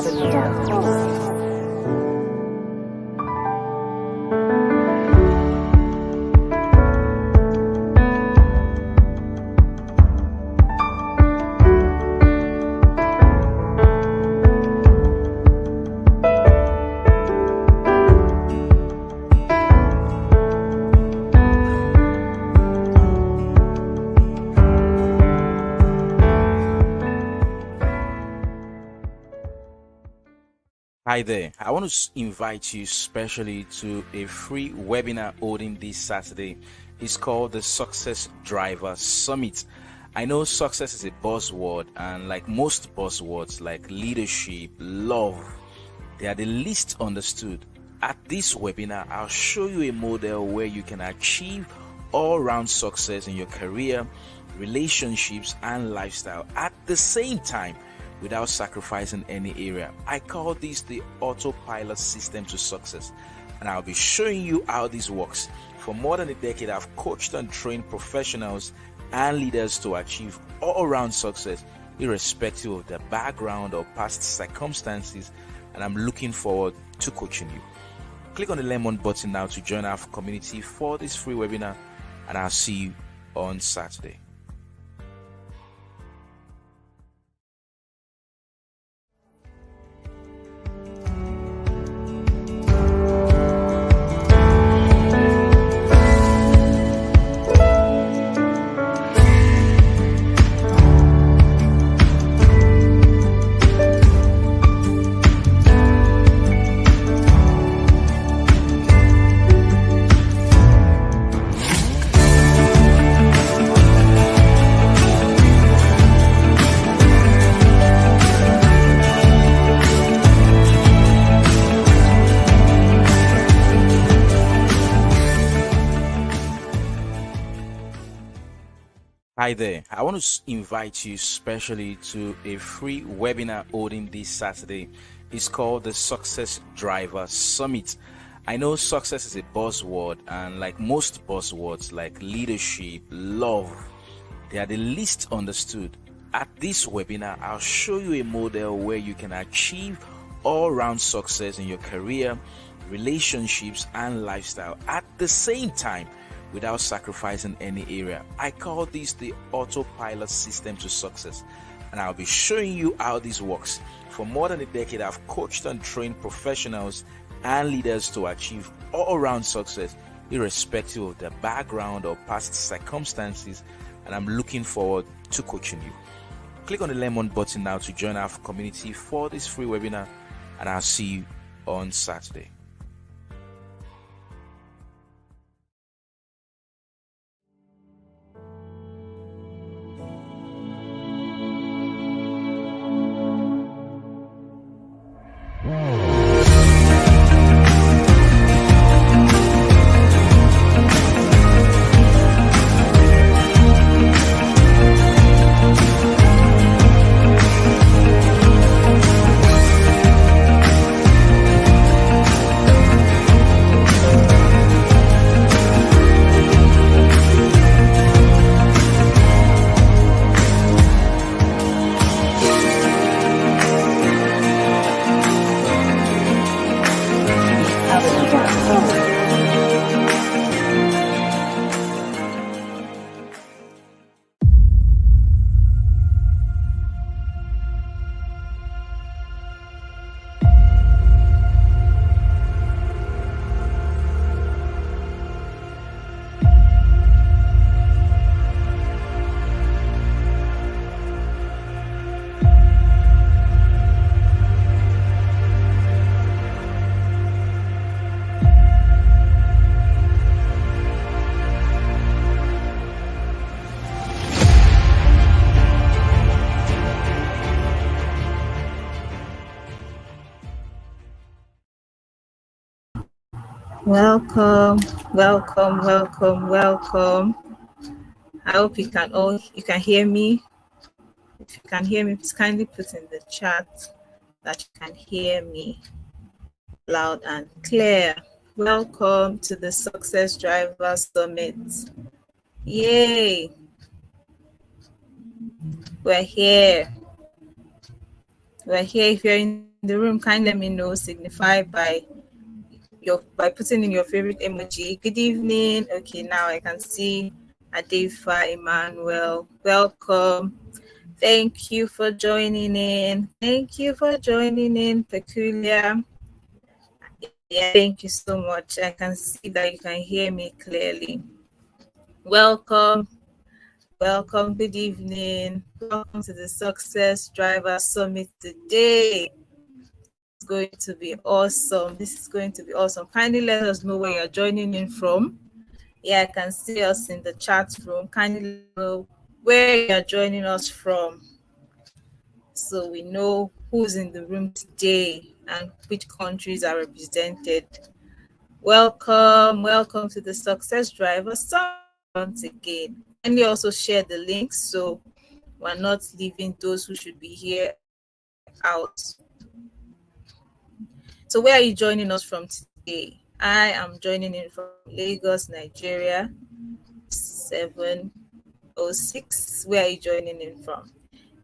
System Cohort. Hi there. I want to invite you specially to a free webinar holding this Saturday. It's called the Success Driver Summit. I know success is a buzzword, and like most buzzwords like leadership, love, they are the least understood. At this webinar, I'll show you a model where you can achieve all-round success in your career, relationships, and lifestyle at the same time without sacrificing any area. I call this the Autopilot system to success, and I'll be showing you how this works. For more than a decade, I've coached and trained professionals and leaders to achieve all-round success, irrespective of their background or past circumstances, and I'm looking forward to coaching you. Click on the lemon button now to join our community for this free webinar, and I'll see you on Saturday. Hi there. I want to invite you specially to a free webinar holding this Saturday. It's called the Success Driver Summit. I know success is a buzzword, and like most buzzwords like leadership, love, they are the least understood. At this webinar, I'll show you a model where you can achieve all-round success in your career, relationships, and lifestyle at the same time without sacrificing any area. I call this the Autopilot system to success, and I'll be showing you how this works. For more than a decade, I've coached and trained professionals and leaders to achieve all-round success, irrespective of their background or past circumstances, and I'm looking forward to coaching you. Click on the lemon button now to join our community for this free webinar, and I'll see you on Saturday. Welcome. I hope you can hear me. If you can hear me, please kindly put in the chat that you can hear me loud and clear. Welcome to the Success Driver Summit. Yay! We're here. We're here. If you're in the room, kindly let me know. Signify by putting in your favorite emoji. Good evening. Okay, now I can see Adefa Emmanuel. Welcome. Thank you for joining in. Thank you for joining in, Peculiar. Yeah, thank you so much. I can see that you can hear me clearly. Welcome. Welcome. Good evening. Welcome to the Success Driver Summit today. It's going to be awesome. This is going to be awesome. Kindly let us know where you're joining in from. Yeah, I can see us in the chat room. Kindly let us know where you're joining us from, so we know who's in the room today and which countries are represented. Welcome to the Success Driver Summit once again. Kindly also share the link so we're not leaving those who should be here out. So where are you joining us from today? I am joining in from Lagos, Nigeria, 7:06. Where are you joining in from?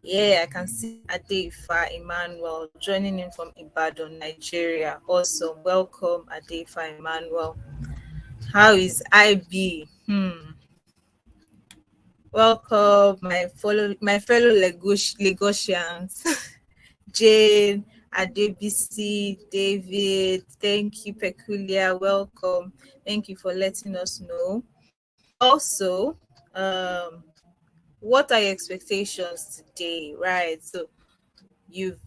Yeah, I can see Adefa Emmanuel joining in from Ibadan, Nigeria. Awesome. Welcome, Adefa Emmanuel. How is IB? Welcome, my fellow Lagosians. Jane, Adebisi, David, thank you, Peculiar, welcome. Thank you for letting us know. Also, what are your expectations today? Right, so you've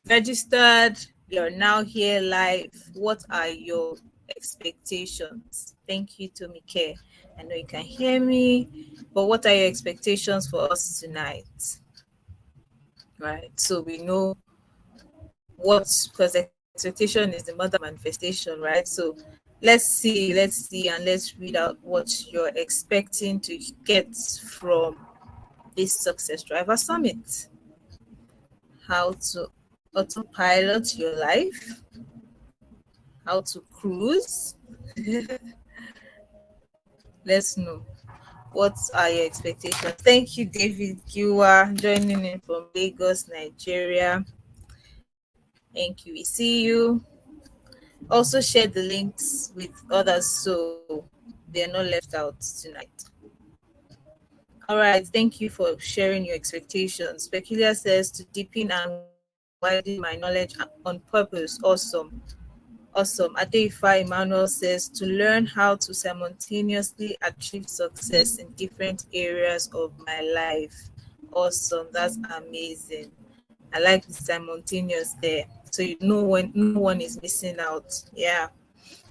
registered, you're now here live. What are your expectations? Thank you, Tomike. I know you can hear me, but what are your expectations for us tonight? Right, so we know what, because expectation is the mother of manifestation, right? So let's see and let's read out what you're expecting to get from this Success Driver Summit. How to autopilot your life, how to cruise. Let's know, what are your expectations. Thank you, David Giwa, joining in from Lagos, Nigeria. Thank you, we see you. Also share the links with others so they're not left out tonight. All right, thank you for sharing your expectations. Peculiar says to deepen and widen my knowledge on purpose. Awesome. Adeifa Emmanuel says to learn how to simultaneously achieve success in different areas of my life. Awesome. That's amazing. I like the simultaneous there. So you know when no one is missing out. Yeah.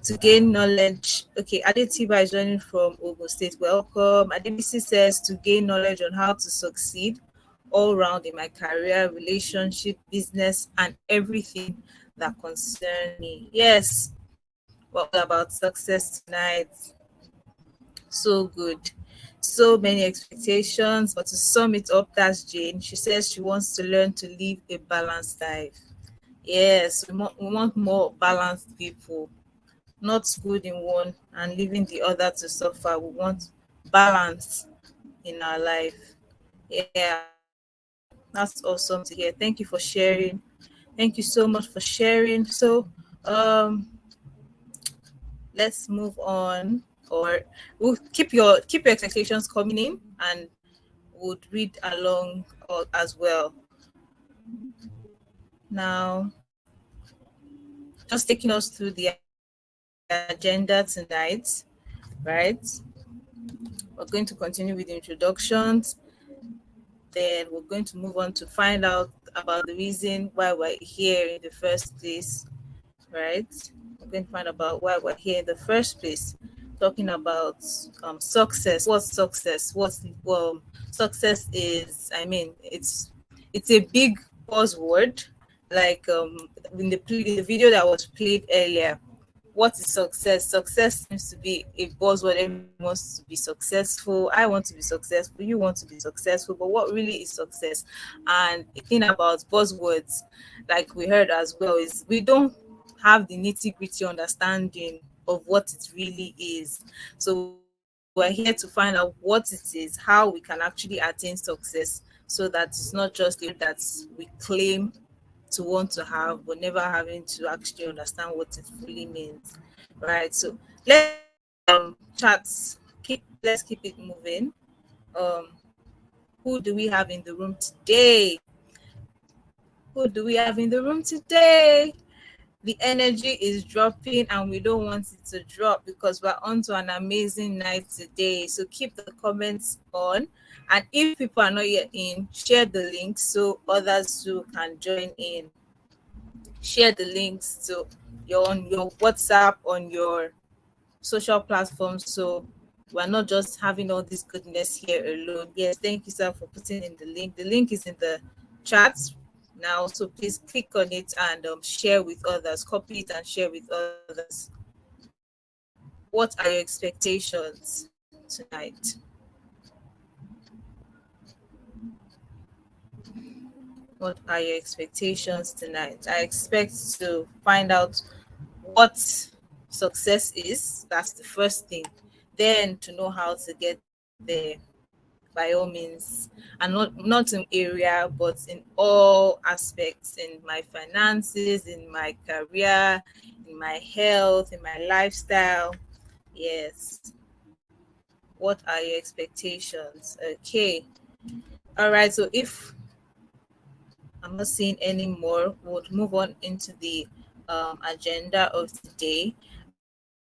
To gain knowledge. Okay, Adetiba is joining from Ogun State. Welcome. Adebisi says to gain knowledge on how to succeed all round in my career, relationship, business, and everything that concerns me. Yes, we're all about success tonight. So good. So many expectations, but to sum it up, that's Jane. She says she wants to learn to live a balanced life. Yes, we want more balanced people, not good in one and leaving the other to suffer. We want balance in our life. Yeah, that's awesome to hear. Thank you for sharing. Thank you so much for sharing. So, um, let's move on, or we'll keep your expectations coming in, and would read along as well. Now, just taking us through the agenda tonight, right? We're going to continue with the introductions. Then we're going to move on to find out about the reason why we're here in the first place, right? We're going to find about why we're here in the first place. Talking about success. What's success? Success is. I mean, it's a big buzzword. Like in the video that was played earlier, what is success? Success seems to be a buzzword. Everyone wants to be successful. I want to be successful. You want to be successful. But what really is success? And the thing about buzzwords, like we heard as well, is we don't have the nitty-gritty understanding of what it really is. So we're here to find out what it is, how we can actually attain success, so that it's not just a word that we claim to want to have, but never having to actually understand what it fully means, right? So chats keep let's keep it moving. Um, who do we have in the room today? Who do we have in the room today? The energy is dropping and we don't want it to drop because we're on to an amazing night today. So keep the comments on. And if people are not yet in, share the links so others too can join in. Share the links to your WhatsApp, on your social platforms. So we're not just having all this goodness here alone. Yes, thank you, sir, for putting in the link. The link is in the chat now. So please click on it and share with others. Copy it and share with others. What are your expectations tonight? What are your expectations tonight? I expect to find out what success is. That's the first thing. Then to know how to get there, by all means, and not in area, but in all aspects, in my finances, in my career, in my health, in my lifestyle. Yes. What are your expectations? Okay. All right. So if I'm not seeing any more, we'll move on into the agenda of today.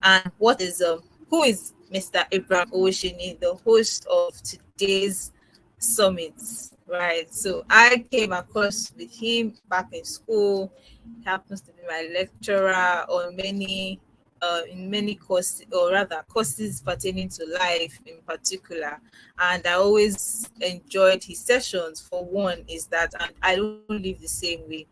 And what is who is Mr. Abraham Owoseni, the host of today's summit, right? So I came across with him back in school. He happens to be my lecturer on many in many courses, or rather courses pertaining to life in particular. And I always enjoyed his sessions. For one is that, and I don't live the same way.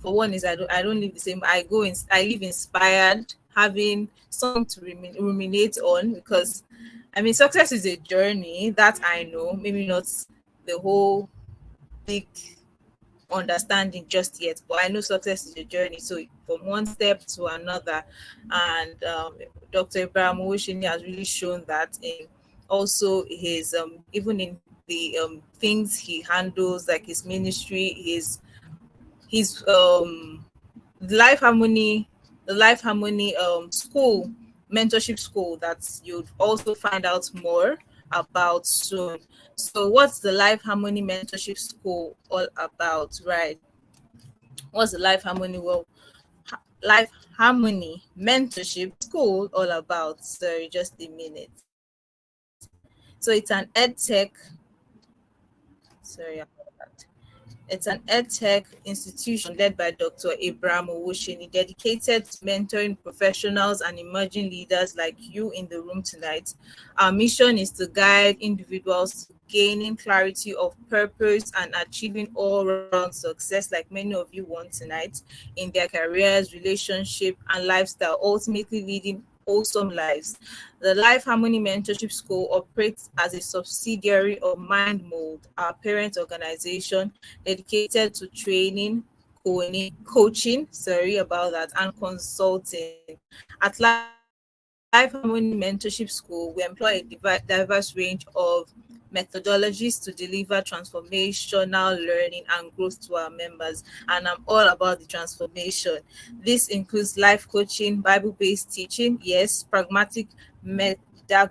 For one is I don't live the same. I live inspired, having something to ruminate on, because I mean success is a journey that I know, maybe not the whole big understanding just yet, but I know success is a journey. So from one step to another, and Dr. Ibrahim Owoseni has really shown that in also his even in the things he handles, like his ministry, his life harmony the life harmony school, mentorship school, that you'd also find out more about soon. So what's the life harmony mentorship school all about, right? What's the life harmony life harmony mentorship school all about? Sorry, just a minute. So it's an ed tech, sorry about that. It's an EdTech institution led by Dr. Abraham Owoseni, dedicated to mentoring professionals and emerging leaders like you in the room tonight. Our mission is to guide individuals to gaining clarity of purpose and achieving all-round success, like many of you want tonight, in their careers, relationship, and lifestyle, ultimately leading wholesome lives. The Life Harmony Mentorship School operates as a subsidiary of Mind Mold, our parent organization dedicated to training, coaching, sorry about that, and consulting. At Life Harmony Mentorship School, we employ a diverse range of methodologies to deliver transformational learning and growth to our members. And I'm all about the transformation. This includes life coaching, Bible-based teaching, yes, pragmatic method,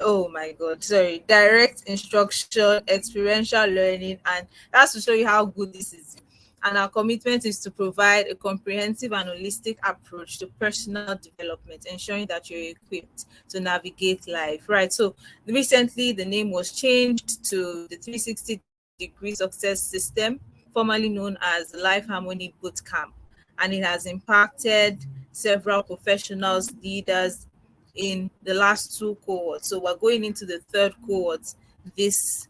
oh my god, sorry, direct instruction, experiential learning, and that's to show you how good this is. And our commitment is to provide a comprehensive and holistic approach to personal development, ensuring that you're equipped to navigate life. Right. So recently, the name was changed to the 360-degree Success System, formerly known as Life Harmony Bootcamp. And it has impacted several professionals, leaders in the last two cohorts. So we're going into the third cohort this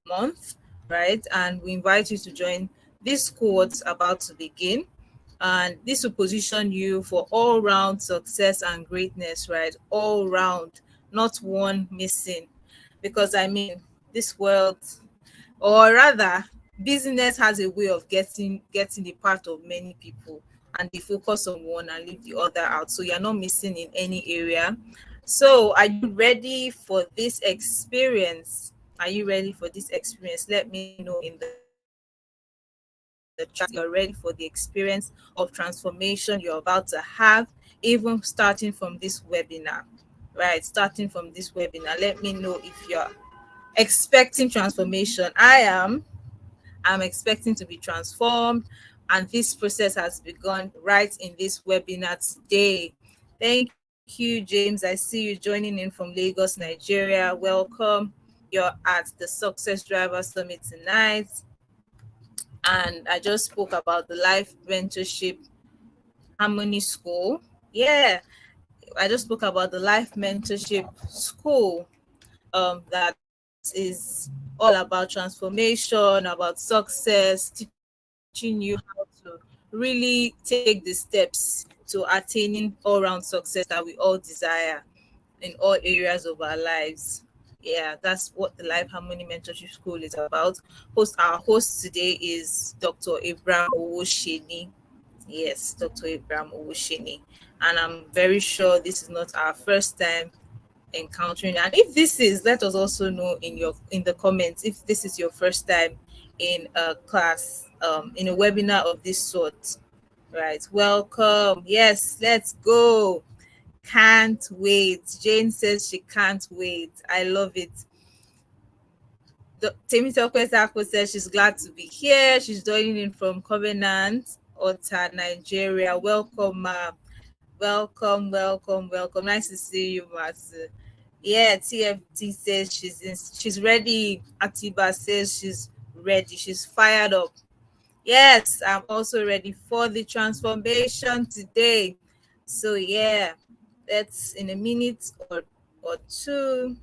month, right? And we invite you to join this cohort about to begin. And this will position you for all round success and greatness, right? All round, not one missing. Because I mean, this world, or rather, business has a way of getting a part of many people, and they focus on one and leave the other out. So you're not missing in any area. So are you ready for this experience? Are you ready for this experience? Let me know in the comment section. the chat you're ready for the experience of transformation you're about to have, even starting from this webinar. Right, starting from this webinar, let me know if you're expecting transformation. I'm expecting to be transformed, and this process has begun right in this webinar today. Thank you, James. I see you joining in from Lagos, Nigeria. Welcome. You're at the Success Driver Summit tonight. And I just spoke about the Life Mentorship Harmony School. Yeah, I just spoke about the Life Mentorship School that is all about transformation, about success, teaching you how to really take the steps to attaining all-round success that we all desire in all areas of our lives. Yeah, that's what the Life Harmony Mentorship School is about. Our host today is Dr. Abraham Owoseni. Yes, Dr. Abraham Owoseni. And I'm very sure this is not our first time encountering. And if this is, let us also know in the comments if this is your first time in a class, in a webinar of this sort. Right, welcome. Yes, let's go. Can't wait. Jane says she can't wait. I love it. Temitope says she's glad to be here. She's joining in from Covenant, Ota, Nigeria. Welcome, ma'am. Welcome. Nice to see you, Matsu. Yeah, TFT says she's ready. Atiba says she's ready. She's fired up. Yes, I'm also ready for the transformation today. So yeah, that's in a minute or two.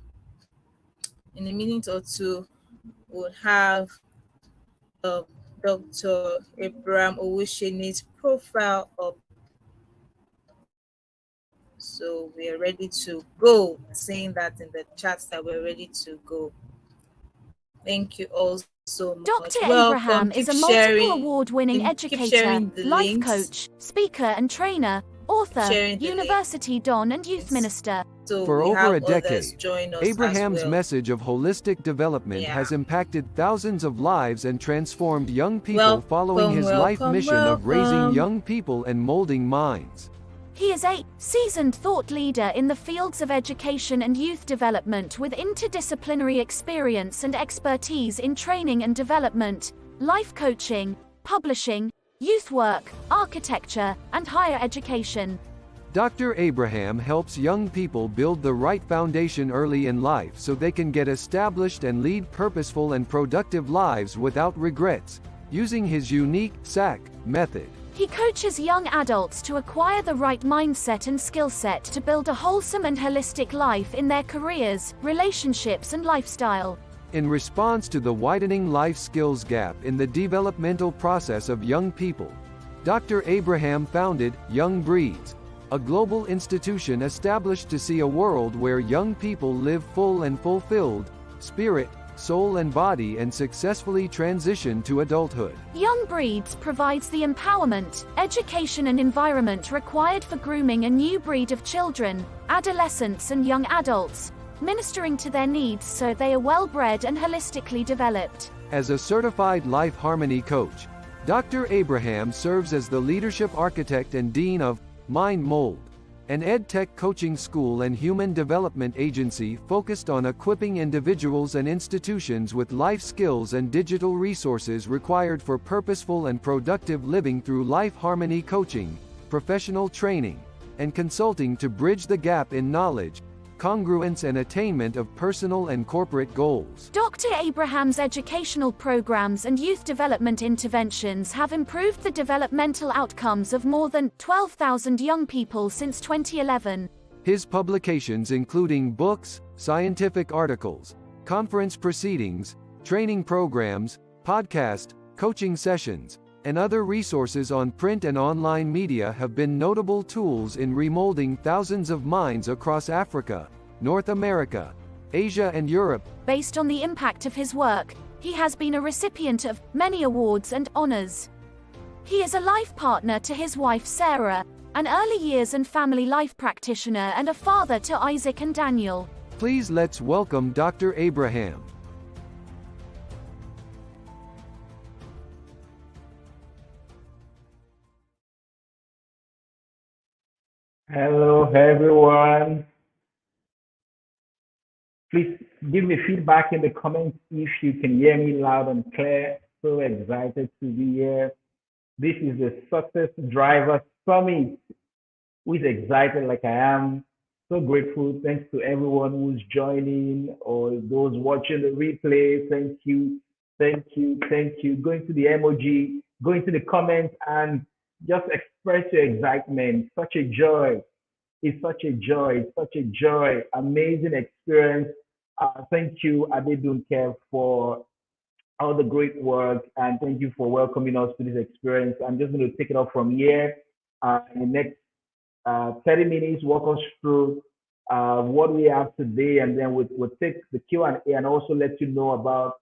In a minute or two, we'll have Dr. Abraham Owoseni's profile up. So we are ready to go. Saying that in the chats that we're ready to go. Thank you all so much. Dr. Abraham is a multiple award-winning educator, life coach, speaker and trainer, author, university don and youth minister. So for over a decade, Abraham's message of holistic development has impacted thousands of lives and transformed young people following his life mission of raising young people and molding minds. He is a seasoned thought leader in the fields of education and youth development with interdisciplinary experience and expertise in training and development, life coaching, publishing, youth work, architecture, and higher education. Dr. Abraham helps young people build the right foundation early in life so they can get established and lead purposeful and productive lives without regrets, using his unique SAC method. He coaches young adults to acquire the right mindset and skill set to build a wholesome and holistic life in their careers, relationships, and lifestyle. In response to the widening life skills gap in the developmental process of young people, Dr. Abraham founded Young Breeds, a global institution established to see a world where young people live full and fulfilled, spirit, soul and body, and successfully transition to adulthood. Young Breeds provides the empowerment, education and environment required for grooming a new breed of children, adolescents and young adults, ministering to their needs so they are well-bred and holistically developed. As a certified life harmony coach, Dr. Abraham serves as the leadership architect and dean of Mind Mold, an EdTech coaching school and human development agency focused on equipping individuals and institutions with life skills and digital resources required for purposeful and productive living through life harmony coaching, professional training, and consulting to bridge the gap in knowledge, congruence and attainment of personal and corporate goals. Dr. Abraham's educational programs and youth development interventions have improved the developmental outcomes of more than 12,000 young people since 2011. His publications including books, scientific articles, conference proceedings, training programs, podcast, coaching sessions, and other resources on print and online media have been notable tools in remolding thousands of minds across Africa, North America, Asia and Europe. Based on the impact of his work, he has been a recipient of many awards and honors. He is a life partner to his wife Sarah, an early years and family life practitioner and a father to Isaac and Daniel. Please let's welcome Dr. Abraham. Hello, everyone. Please give me feedback in the comments if you can hear me loud and clear. So excited to be here. This is the Success Driver Summit. Who is excited like I am? So grateful. Thanks to everyone who's joining or those watching the replay. Thank you. Thank you. Thank you. Going to the emoji, going to the comments and just express your excitement. Such a joy. It's such a joy. It's such a joy. Amazing experience. Thank you, Adedunke, for all the great work, and thank you for welcoming us to this experience. I'm just going to take it up from here. In the next 30 minutes, walk us through what we have today, and then we'll take the Q&A and also let you know about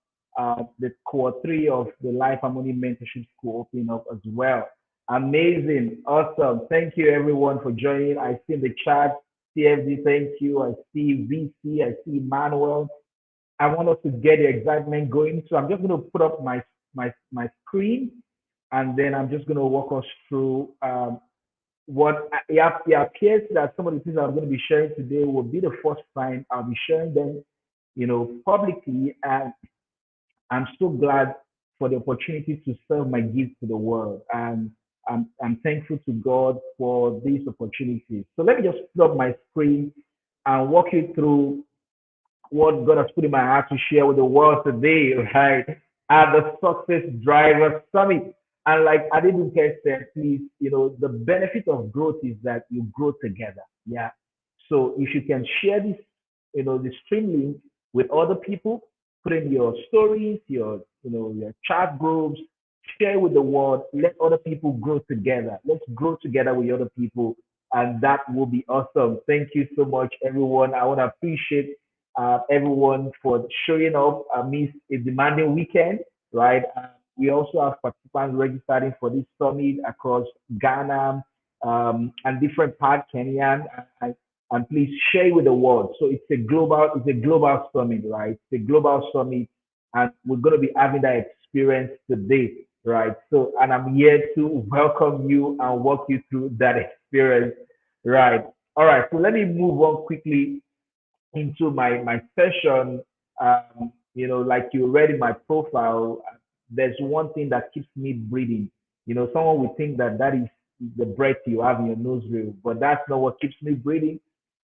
the core three of the Life Harmony Mentorship School opening up as well. Amazing. Awesome. Thank you, everyone, for joining. I see in the chat, CFD, thank you. I see VC, I see Manuel. I want us to get the excitement going. So I'm just going to put up my screen, and then I'm just going to walk us through what it appears that some of the things I'm going to be sharing today will be the first time I'll be sharing them, publicly. And I'm so glad for the opportunity to serve my gifts to the world. And I'm thankful to God for these opportunities. So let me just put up my screen and walk you through what God has put in my heart to share with the world today, right? At the Success Driver Summit. And like Adedunke said, please, the benefit of growth is that you grow together. Yeah. So if you can share this, the stream link with other people, put in your stories, your chat groups, share with the world, let other people grow together. Let's grow together with other people. And that will be awesome. Thank you so much, everyone. I want to appreciate everyone for showing up amidst a demanding weekend, right? We also have participants registering for this summit across Ghana and different parts, Kenya, and please share with the world. So it's a global summit, right? It's a global summit, and we're going to be having that experience today, right? So, and I'm here to welcome you and walk you through that experience, right? All right. So let me move on quickly into my session. Like you read in my profile, there's one thing that keeps me breathing. Someone would think that is the breath you have in your nostril, but that's not what keeps me breathing.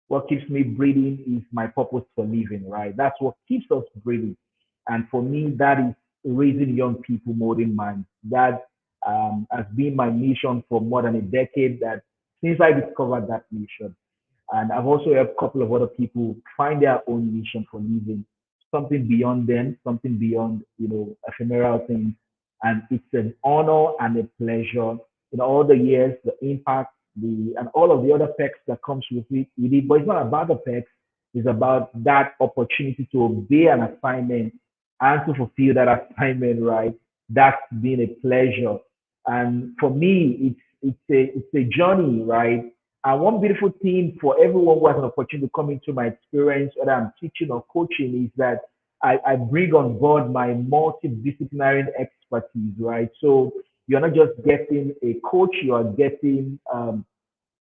What keeps me breathing is my purpose for living, right? That's what keeps us breathing. And for me, that is raising young people, molding minds. That has been my mission for more than a decade. That since I discovered that mission, and I've also helped a couple of other people find their own mission for living, something beyond them, something beyond, ephemeral things. And it's an honor and a pleasure in all the years, the impact, and all of the other perks that comes with it. But it's not about the perks, it's about that opportunity to obey an assignment and to fulfill that assignment, right? That's been a pleasure. And for me, it's a journey, right? And one beautiful thing for everyone who has an opportunity to come into my experience, whether I'm teaching or coaching, is that I bring on board my multidisciplinary expertise, right? So you're not just getting a coach, you are getting a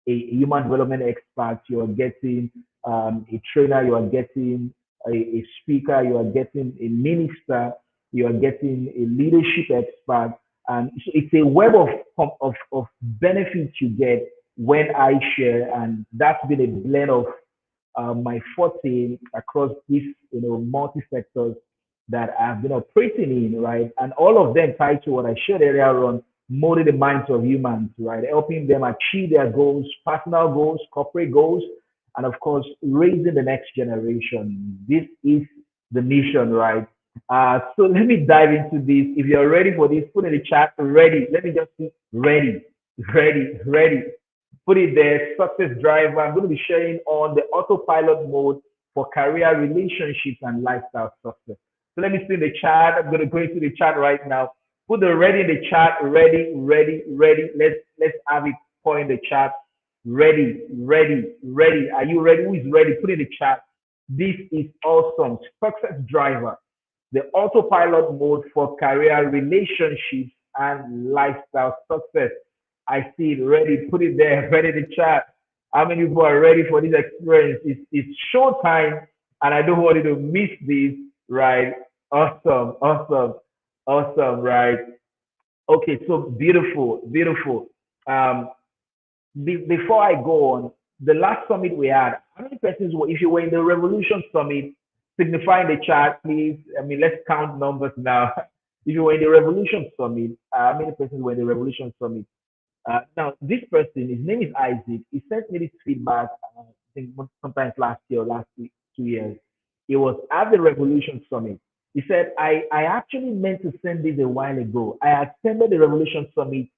human development expert, you are getting a trainer, you are getting a speaker, you are getting a minister, you are getting a leadership expert. And so it's a web of benefits you get when I share. And that's been a blend of my forte across these, multi-sectors that I've been operating in, right? And all of them tied to what I shared earlier on, molding the minds of humans, right? Helping them achieve their goals, personal goals, corporate goals, and of course, raising the next generation. This is the mission, right? So let me dive into this. If you're ready for this, put in the chat, ready. Let me just see, ready, ready, ready. Put it there, success driver. I'm going to be sharing on the autopilot mode for career, relationships, and lifestyle success. So let me see the chat. I'm going to go into the chat right now. Put the ready in the chat. Ready, ready, ready. Let's have it point in the chat. Ready, ready, ready. Are you ready? Who is ready? Put in the chat. This is awesome. Success driver, the autopilot mode for career, relationships, and lifestyle success. I see it ready. Put it there. Ready to chat. How many people are ready for this experience? It's showtime, and I don't want you to miss this, right? Awesome, awesome, awesome, right? Okay, so beautiful, beautiful. Um, Before I go on, the last summit we had, how many persons were, if you were in the Revolution Summit, signify in the chat, please? I mean, let's count numbers now. If you were in the Revolution Summit, how many persons were in the Revolution Summit? Now, this person, his name is Isaac. He sent me this feedback, I think sometimes last year or last week, 2 years. It was at the Revolution Summit. He said, I actually meant to send this a while ago. I attended the Revolution Summit.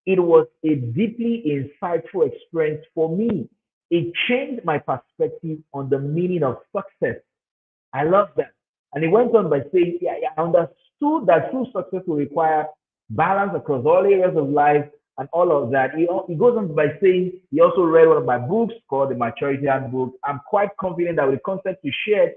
It was a deeply insightful experience for me. It changed my perspective on the meaning of success. I love that. And he went on by saying, yeah, yeah, I understood that true success will require balance across all areas of life and all of that. He goes on by saying he also read one of my books called The Maturity Handbook. I'm quite confident that with the concept you shared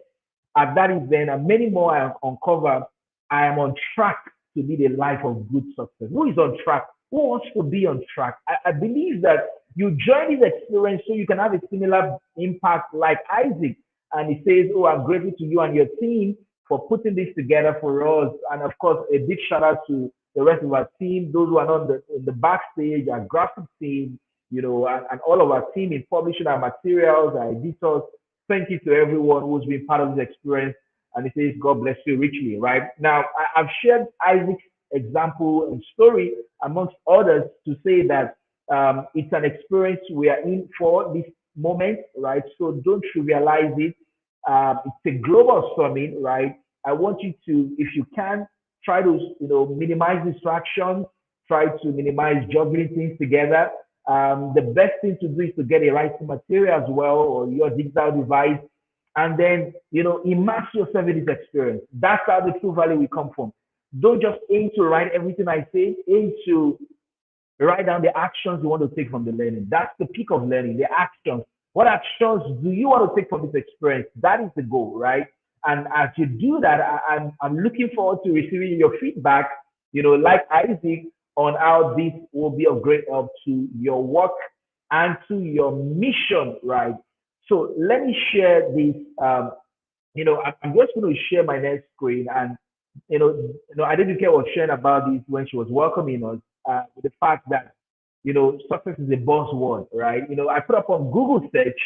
at that event and many more I uncovered, I am on track to lead a life of good success. Who is on track? Who wants to be on track? I believe that you join this experience so you can have a similar impact like Isaac. And he says, oh, I'm grateful to you and your team for putting this together for us. And of course, a big shout out to the rest of our team, those who are not in the backstage, our graphic team, and all of our team in publishing our materials, our editors. Thank you to everyone who's been part of this experience. And he says, God bless you richly, right? Now, I've shared Isaac's example and story amongst others to say that it's an experience we are in for this moment, right? So don't trivialize it. It's a global summit, right? I want you to, if you can, try to minimize distractions, try to minimize juggling things together. The best thing to do is to get a writing material as well, or your digital device, and then immerse yourself in this experience. That's how the true value will come from. Don't just aim to write everything I say. Aim to write down the actions you want to take from the learning. That's the peak of learning, the actions. What actions do you want to take from this experience? That is the goal, right? And as you do that, I'm looking forward to receiving your feedback, like Isaac, on how this will be of great help to your work and to your mission, right? So let me share this. I'm just going to share my next screen, and I didn't care what sharing about this when she was welcoming us, with the fact that success is a buzzword, right? I put up on Google search,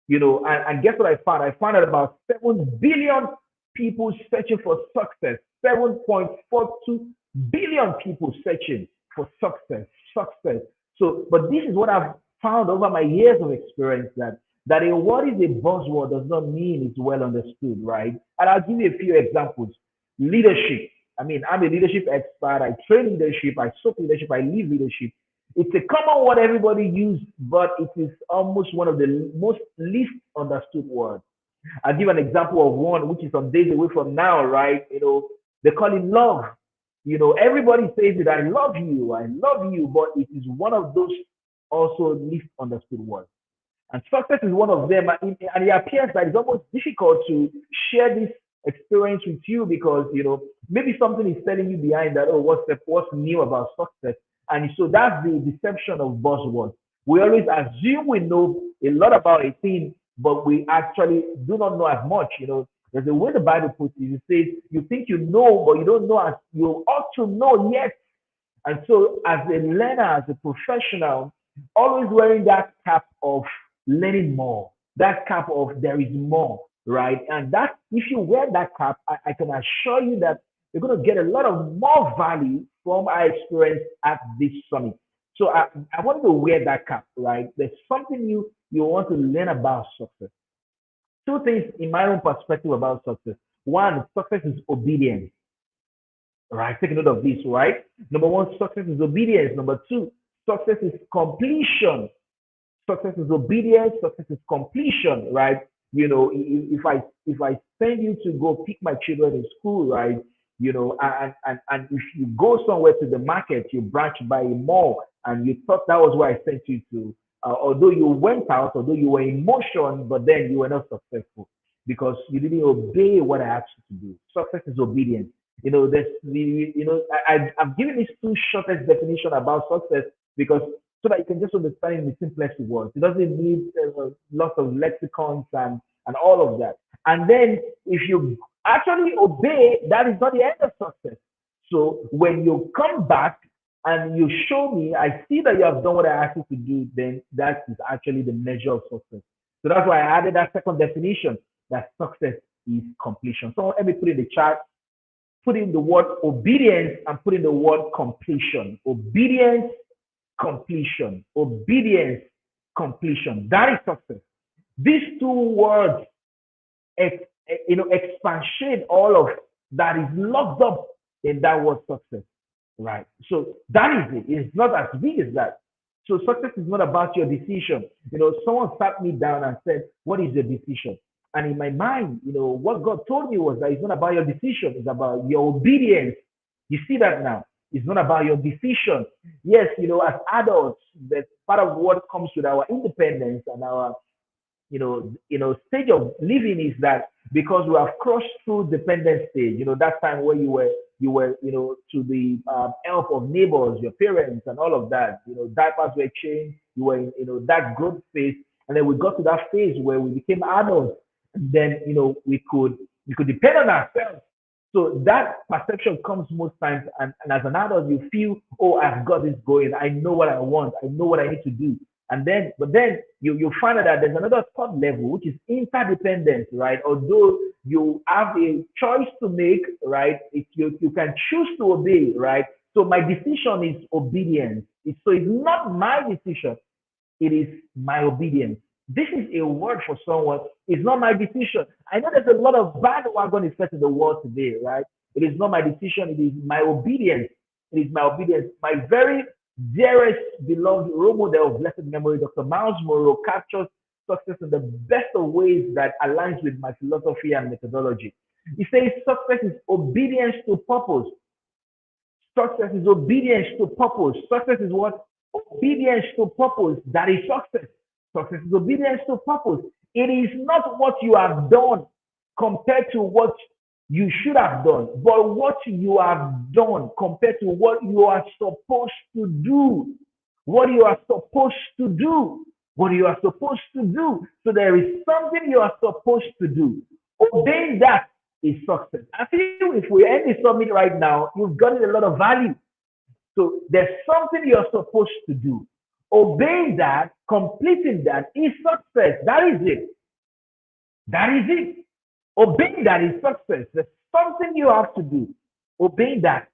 and guess what I found? I found out about 7 billion people searching for success, 7.42 billion people searching for success. So, but this is what I've found over my years of experience, that a word is a buzzword does not mean it's well understood, right? And I'll give you a few examples. Leadership. I mean, I'm a leadership expert. I train leadership. I soak leadership. I lead leadership. It's a common word everybody uses, but it is almost one of the most least understood words. I'll give an example of one which is some days away from now, right? They call it love. Everybody says it, I love you, but it is one of those also least understood words. And success is one of them. And it appears that it's almost difficult to share this experience with you because, maybe something is telling you behind that, oh, what's new about success? And so that's the deception of buzzwords. We always assume we know a lot about a thing, but we actually do not know as much. There's a way the Bible puts it. It says, you think you know, but you don't know as you ought to know yet. And so as a learner, as a professional, always wearing that cap of learning more, that cap of there is more, right? And that if you wear that cap, I can assure you that you're going to get a lot of more value from our experience at this summit. So I want you to wear that cap, right? There's something you want to learn about success. Two things in my own perspective about success. One, success is obedience. Right? Take note of this, right? Number one, success is obedience. Number two, success is completion. Success is obedience. Success is completion, right? If I send you to go pick my children in school, right? And if you go somewhere to the market, you branch by a mall, and you thought that was where I sent you to, although you went out, although you were in motion, but then you were not successful because you didn't obey what I asked you to do. Success is obedience. I've given these two shortest definition about success because so that you can just understand it in the simplest words. It doesn't need lots of lexicons and all of that. And then if you actually obey, that is not the end of success. So when you come back and you show me, I see that you have done what I asked you to do, then that is actually the measure of success. So that's why I added that second definition, that success is completion. So let me put in the chat, put in the word obedience and put in the word completion. Obedience, completion. Obedience, completion. That is success. These two words, expatiate all of that is locked up in that word success, right? So that is it. It's not as big as that. So success is not about your decision. Someone sat me down and said, "What is your decision?" And in my mind, what God told me was that it's not about your decision, it's about your obedience. You see that now? It's not about your decision. Yes, as adults, that part of what comes with our independence and our stage of living is that because we have crossed through dependent stage, that time where you were, to the help of neighbors, your parents, and all of that. Diapers were changed. You were in, that growth phase, and then we got to that phase where we became adults. And then, we could depend on ourselves. So that perception comes most times, and as an adult, you feel, oh, I've got this going. I know what I want. I know what I need to do. But then you find out that there's another third level, which is interdependence, right? Although you have a choice to make, right? You can choose to obey, right? So my decision is obedience. So it's not my decision. It is my obedience. This is a word for someone. It's not my decision. I know there's a lot of bad wagon effect in the world today, right? It is not my decision. It is my obedience. It is my obedience. My very dearest, beloved role model of blessed memory, Dr. Miles Monroe, captures success in the best of ways that aligns with my philosophy and methodology. He says success is obedience to purpose. Success is obedience to purpose. Success is what? Obedience to purpose. That is success. Success is obedience to purpose. It is not what you have done compared to what you should have done, but what you have done compared to what you are supposed to do. What you are supposed to do. What you are supposed to do. So there is something you are supposed to do. Obeying that is success. I feel if we end the summit right now, you've gotten a lot of value. So there's something you're supposed to do. Obeying that, completing that is success. That is it. That is it. Obeying that is success. There's something you have to do. Obeying that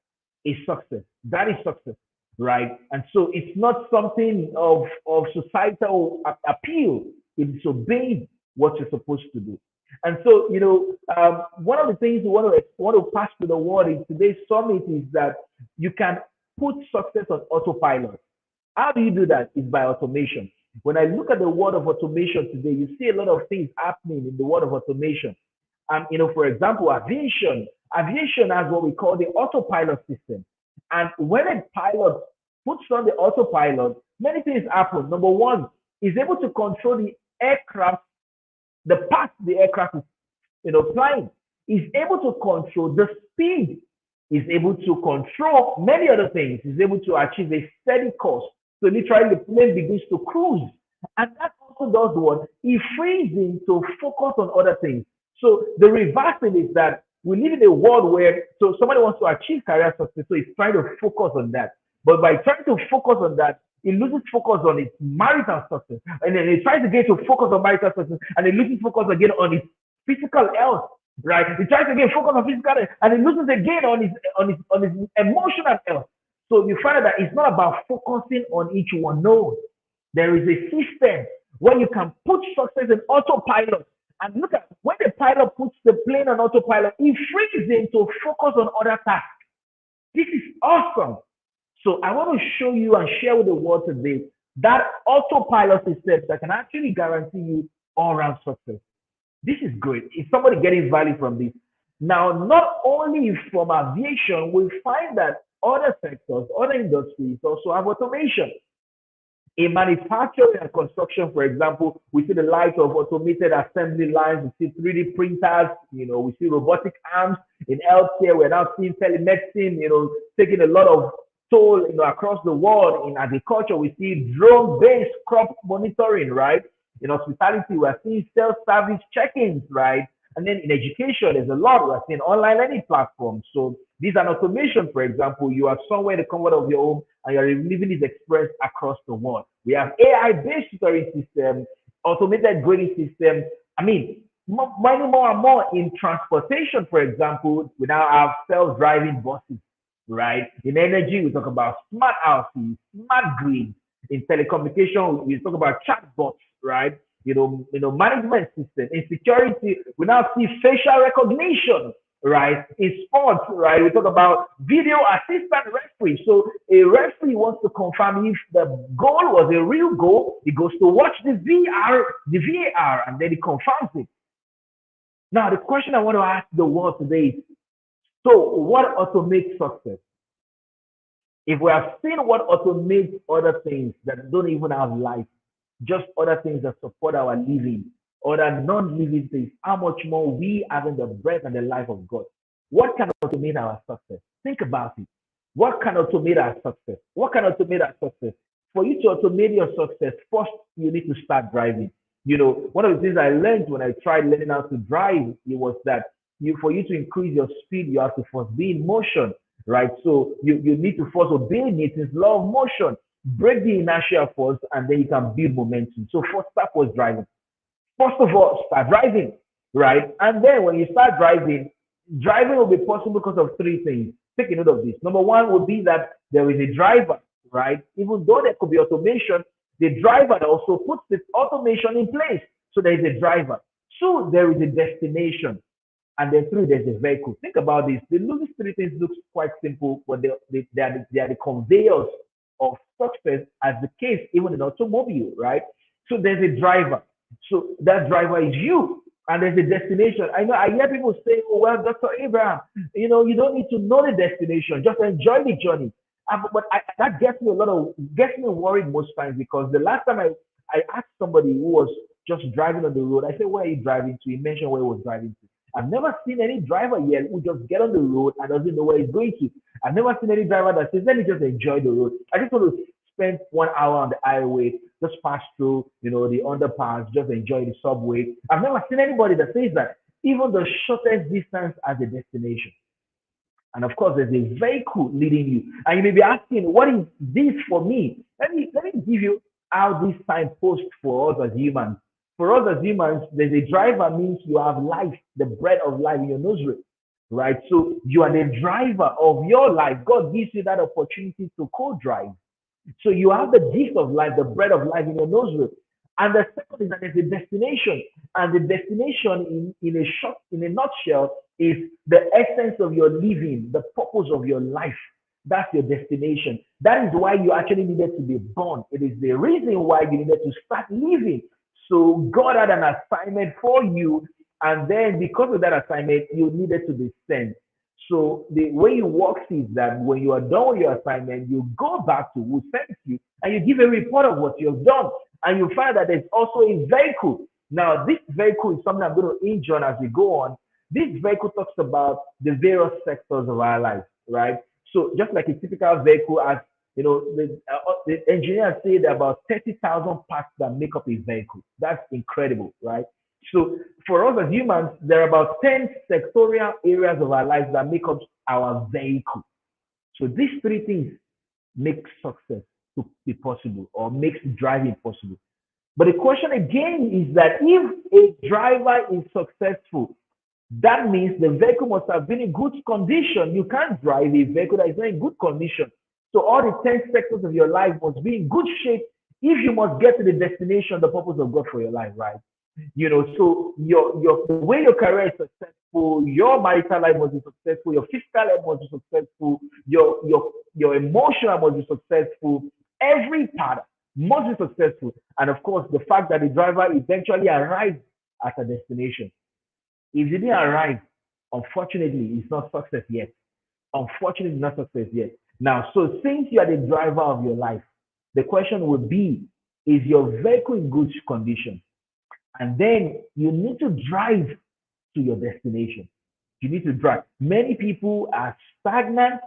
is success. That is success, right? And so it's not something of societal appeal. It's obeying what you're supposed to do. And so, one of the things we want to pass to the world in today's summit is that you can put success on autopilot. How do you do that? It's by automation. When I look at the world of automation today, you see a lot of things happening in the world of automation. For example, aviation has what we call the autopilot system. And when a pilot puts on the autopilot, many things happen. Number one, is able to control the aircraft, the path the aircraft is flying. Is able to control the speed. Is able to control many other things. Is able to achieve a steady course. So literally the plane begins to cruise. And that also does what? It frees him to focus on other things. So the reverse thing is that we live in a world where, so somebody wants to achieve career success, so he's trying to focus on that. But by trying to focus on that, he loses focus on his marital success. And then he tries again to focus on marital success, and he loses focus again on his physical health, right? He tries again to focus on physical health, and he loses again on his emotional health. So you find that it's not about focusing on each one. No, there is a system where you can put success in autopilot. And look at when the pilot puts the plane on autopilot, it frees him to focus on other tasks. This is awesome. So I want to show you and share with the world today that autopilot system that can actually guarantee you all-round success. This is great. Is somebody getting value from this? Now, not only from aviation, we find that other sectors, other industries also have automation. In manufacturing and construction, for example, we see the light of automated assembly lines, we see 3D printers, we see robotic arms. In healthcare, we're now seeing telemedicine, taking a lot of told, across the world in agriculture, we see drone-based crop monitoring, right? In hospitality, we're seeing self-service check-ins, right? And then in education, there's a lot. We're seeing online learning platforms. So these are automation, for example. You are somewhere in the comfort of your home and you're living this experience across the world. We have AI-based tutoring systems, automated grading systems. I mean, many more and more in transportation, for example. We now have self-driving buses, right? In energy, we talk about smart houses, smart grids. In telecommunication, we talk about chatbots, right? Management system. In security, we now see facial recognition, right? In sports, right? We talk about video assistant referee. So a referee wants to confirm if the goal was a real goal. He goes to watch the VAR, and then he confirms it. Now, the question I want to ask the world today is, so what automates success? If we have seen what automates other things that don't even have life, just other things that support our living, other non-living things, how much more we having the breath and the life of God? What can automate our success? Think about it. What can automate our success? What can automate our success? For you to automate your success, first you need to start driving. One of the things I learned when I tried learning how to drive, it was that for you to increase your speed, you have to first be in motion, right? So you need to first obey Newton's law of motion, break the inertia force, and then you can build momentum. So first step was driving. First of all, start driving, right? And then when you start driving will be possible because of three things. Take a note of this. Number one would be that there is a driver, right? Even though there could be automation, the driver also puts the automation in place. So there is a driver. Two, there is a destination. And then three, there's a vehicle. Think about this. These three things look quite simple, but they are the conveyors of success, as the case even in automobile, right? So there's a driver. So that driver is you. And there's a destination. I hear people say, oh, well, Dr. Abraham, you don't need to know the destination. Just enjoy the journey. But that gets me worried most times, because the last time I asked somebody who was just driving on the road, I said, where are you driving to? He mentioned where he was driving to. I've never seen any driver yet who just get on the road and doesn't know where he's going to. I've never seen any driver that says, let me just enjoy the road. I just want to spend 1 hour on the highway, just pass through, the underpass, just enjoy the subway. I've never seen anybody that says that. Even the shortest distance as a destination. And of course, there's a vehicle leading you. And you may be asking, what is this for me? Let me give you how this signpost for us as humans. For us as humans, there's a driver, means you have life, the breath of life in your nostril, right? So you are the driver of your life. God gives you that opportunity to co-drive. So you have the gift of life, the breath of life in your nostril. And the second is that there's a destination. And the destination in a nutshell is the essence of your living, the purpose of your life. That's your destination. That is why you actually needed to be born. It is the reason why you needed to start living. So God had an assignment for you, and then because of that assignment, you needed to be sent. So the way it works is that when you are done with your assignment, you go back to who sent you, and you give a report of what you've done. And you find that there's also a vehicle. Now, this vehicle is something I'm going to hinge on as we go on. This vehicle talks about the various sectors of our life, right? So just like a typical vehicle, as the engineers say there are about 30,000 parts that make up a vehicle. That's incredible, right? So for us as humans, there are about 10 sectorial areas of our lives that make up our vehicle. So these three things make success to be possible, or makes driving possible. But the question again is that if a driver is successful, that means the vehicle must have been in good condition. You can't drive a vehicle that is not in good condition. So all the 10 sectors of your life must be in good shape if you must get to the destination, the purpose of God for your life, right? So the way your career is successful, your marital life must be successful, your physical life must be successful, your emotional must be successful, every part must be successful. And of course, the fact that the driver eventually arrives at a destination. If you didn't arrive, unfortunately, it's not success yet. Unfortunately, it's not success yet. Now, so since you are the driver of your life, the question would be, is your vehicle in good condition? And then you need to drive to your destination. You need to drive. Many people are stagnant,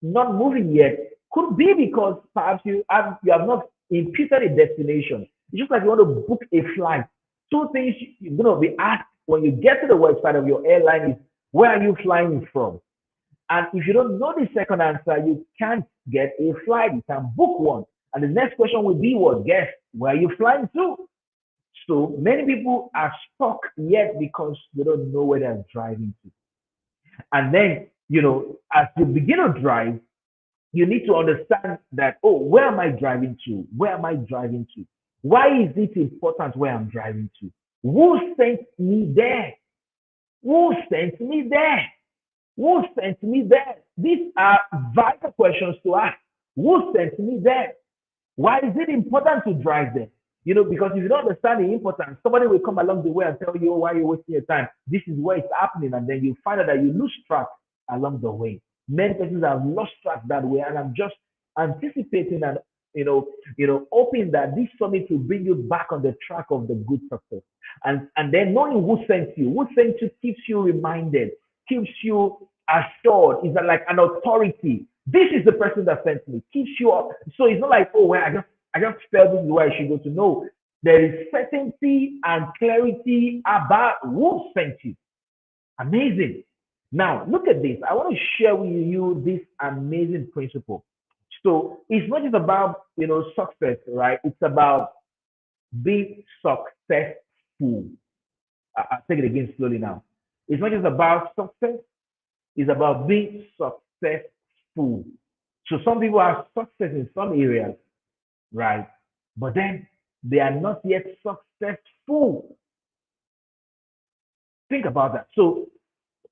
not moving yet, Could be because perhaps you have not imputed a destination. It's just like you want to book a flight. Two things you're going to be asked when you get to the website of your airline is, where are you flying from? And if you don't know the second answer, you can't get a flight. You can book one. And the next question will be, what? Guess, where are you flying to? So many people are stuck yet because they don't know where they're driving to. And then, as you begin to drive, you need to understand that, oh, where am I driving to? Where am I driving to? Why is it important where I'm driving to? Who sent me there? Who sent me there? Who sent me there? These are vital questions to ask. Who sent me there? Why is it important to drive there? Because if you don't understand the importance, somebody will come along the way and tell you, oh, why are you wasting your time? This is where it's happening. And then you find out that you lose track along the way. Many persons have lost track that way. And I'm just anticipating and, hoping that this summit will bring you back on the track of the good success. And then knowing who sent you keeps you reminded, keeps you assured, is like an authority. This is the person that sent me, keeps you up. So it's not like, oh, well, I just felt this is where I should go to. No, there is certainty and clarity about who sent you. Amazing. Now, look at this. I want to share with you this amazing principle. So it's not just about, success, right? It's about being successful. I'll take it again slowly now. It's not just about success. It's about being successful. So some people have success in some areas, right? But then they are not yet successful. Think about that. So,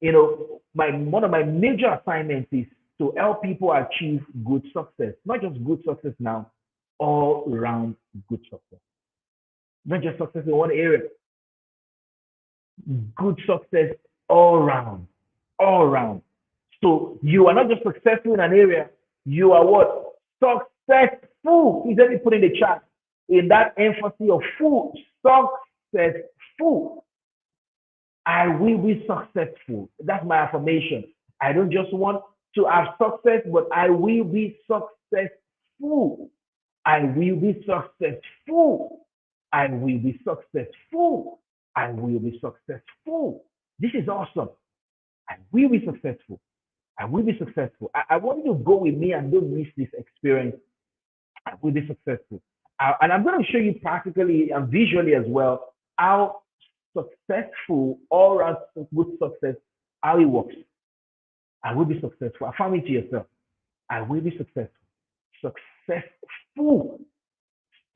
one of my major assignments is to help people achieve good success. Not just good success now, all around good success. Not just success in one area. Good success all around. All around. So you are not just successful in an area, you are what? Successful. Please let me put in the chat. In that emphasis of full, successful. I will be successful. That's my affirmation. I don't just want to have success, but I will be successful. I will be successful. I will be successful. I will be successful. This is awesome. I will be successful. I will be successful. I want you to go with me and don't miss this experience. I will be successful. And I'm going to show you practically and visually as well how successful, all around good success, how it works. I will be successful. Affirm it to yourself. I will be successful. Successful.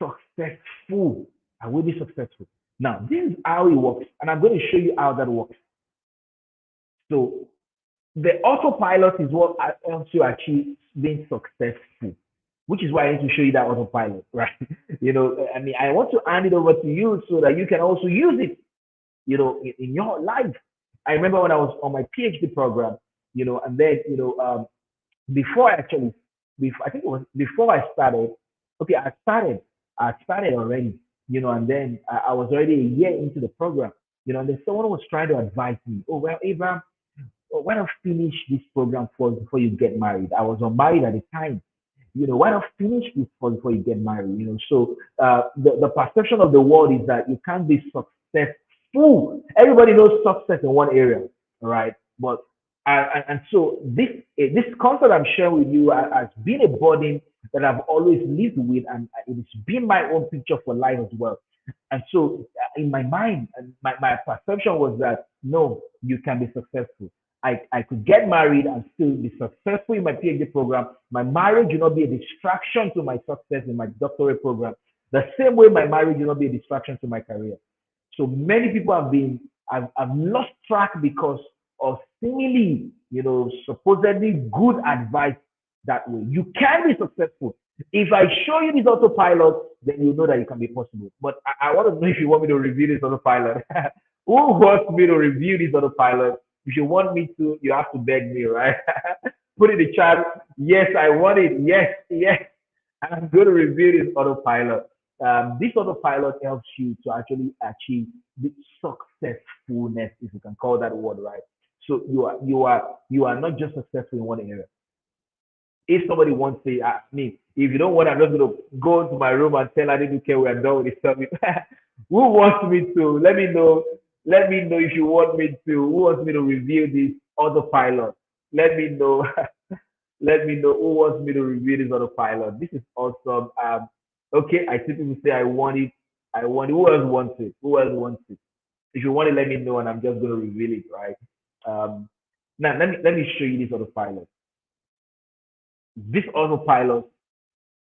Successful. I will be successful. Now, this is how it works. And I'm going to show you how that works. So, the autopilot is what helps you achieve being successful, which is why I need to show you that autopilot, right? I want to hand it over to you so that you can also use it, in your life. I remember when I was on my PhD program, and then, before I think it was before I started, okay, I started already, and then I was already a year into the program, and then someone was trying to advise me, oh, well, Abraham, why not finish this program first before you get married? I was unmarried at the time. Why not finish this first before you get married? So the perception of the world is that you can't be successful. Everybody knows success in one area, all right? But and so this concept I'm sharing with you has been a burden that I've always lived with, and it's been my own picture for life as well. And so in my mind, my perception was that no, you can be successful. I could get married and still be successful in my PhD program. My marriage will not be a distraction to my success in my doctorate program. The same way my marriage will not be a distraction to my career. So many people have lost track because of seemingly, supposedly good advice that way. You can be successful. If I show you this autopilot, then you know that it can be possible. But I want to know if you want me to review this autopilot. Who wants me to review this autopilot? If you want me to, you have to beg me, right? Put in the chat, yes, I want it. Yes, yes. And I'm going to review this autopilot. This autopilot helps you to actually achieve the successfulness, if you can call that word, right? So you are not just successful in one area. If somebody wants to, I mean, if you don't want, I'm just going to go into my room and tell I didn't care we're done with the summit. Who wants me to? Let me know. Let me know if you want me to. Who wants me to review this autopilot? Let me know. Let me know who wants me to review this autopilot. This is awesome. Okay, I see people say I want it. I want it. Who else wants it? Who else wants it? If you want it, let me know, and I'm just going to reveal it, right? Now let me show you this autopilot. This autopilot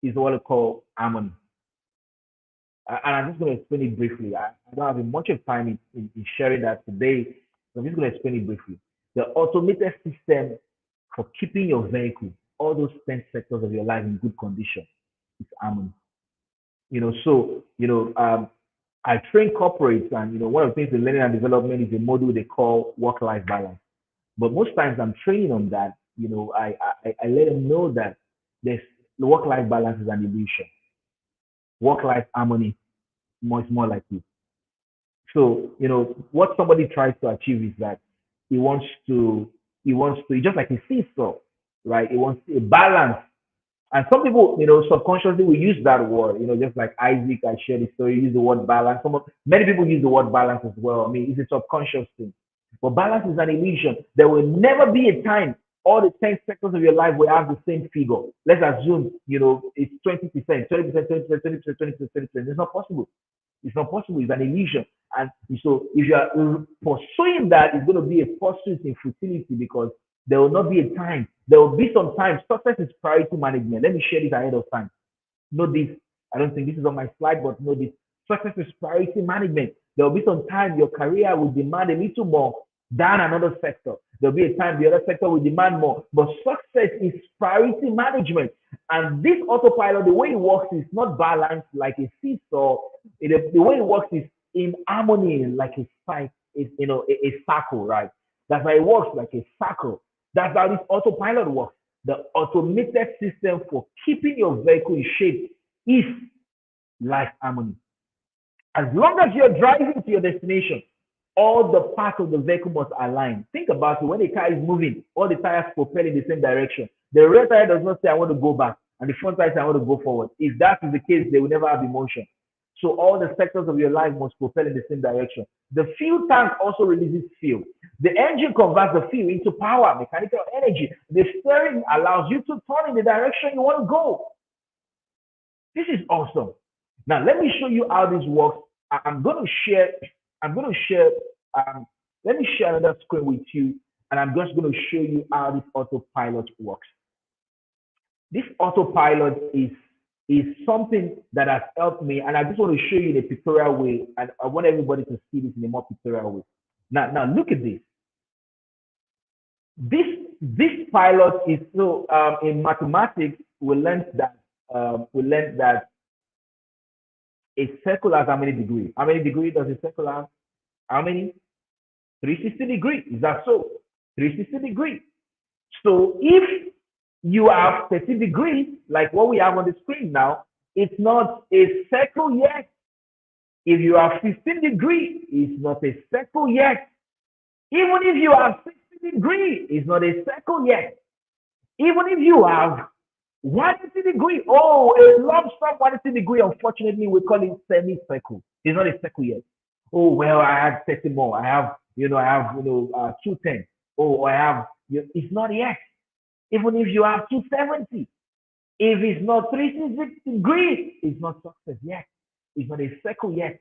is what I call harmony. And I'm just going to explain it briefly. I don't have much of time in sharing that today, so I'm just going to explain it briefly. The automated system for keeping your vehicle, all those 10 sectors of your life in good condition, is harmony. I train corporates, and one of the things in learning and development is a module they call work-life balance. But most times I'm training on that. I let them know that there's the work-life balance is an illusion. Work-life harmony much more like it. So, what somebody tries to achieve is that he wants to, just like a seesaw, right? He wants a balance. And some people, subconsciously we use that word, just like Isaac, I shared the story, use the word balance. Many people use the word balance as well. I mean, it's a subconscious thing. But balance is an illusion. There will never be a time all the 10 sectors of your life will have the same figure. Let's assume, it's 20%, 20%, 20%, 20%, 20%, 20%. It's not possible. It's not possible. It's an illusion. And so if you are pursuing that, it's going to be a pursuit in futility, because there will not be a time. There will be some time. Success is priority management. Let me share this ahead of time. Know this. I don't think this is on my slide, but know this. Success is priority management. There will be some time your career will demand a little more than another sector. There will be a time the other sector will demand more. But success is priority management. And this autopilot, the way it works is not balanced like a seesaw. The way it works is in harmony, like a circle, right? That's how it works, like a circle. That's how this autopilot works. The automated system for keeping your vehicle in shape is like harmony. As long as you're driving to your destination, all the parts of the vehicle must align. Think about it. When the car is moving, all the tires propel in the same direction. The rear tire does not say, I want to go back. And the front tire says, I want to go forward. If that is the case, they will never have emotion. So all the sectors of your life must propel in the same direction. The fuel tank also releases fuel. The engine converts the fuel into power, mechanical energy. The steering allows you to turn in the direction you want to go. This is awesome. Now, let me show you how this works. Let me share another screen with you, and I'm just going to show you how this autopilot works. This autopilot is something that has helped me, and I just want to show you in a pictorial way, and I want everybody to see this in a more pictorial way. Now look at this. This pilot is so in mathematics we learned that a circle has how many degrees? How many degrees does a circle have? How many? 360 degrees. Is that so? 360 degrees. So if you have 30 degrees, like what we have on the screen now, it's not a circle yet. If you have 15 degrees, it's not a circle yet. Even if you have 60 degrees, it's not a circle yet. Even if you have 180 degrees, a lump sum 180 degree, unfortunately, we call it semi-circle. It's not a circle yet. Oh, well, I have 30 more. I have 210. It's not yet. Even if you have 270, if it's not 360 degrees, it's not success yet. It's not a circle yet.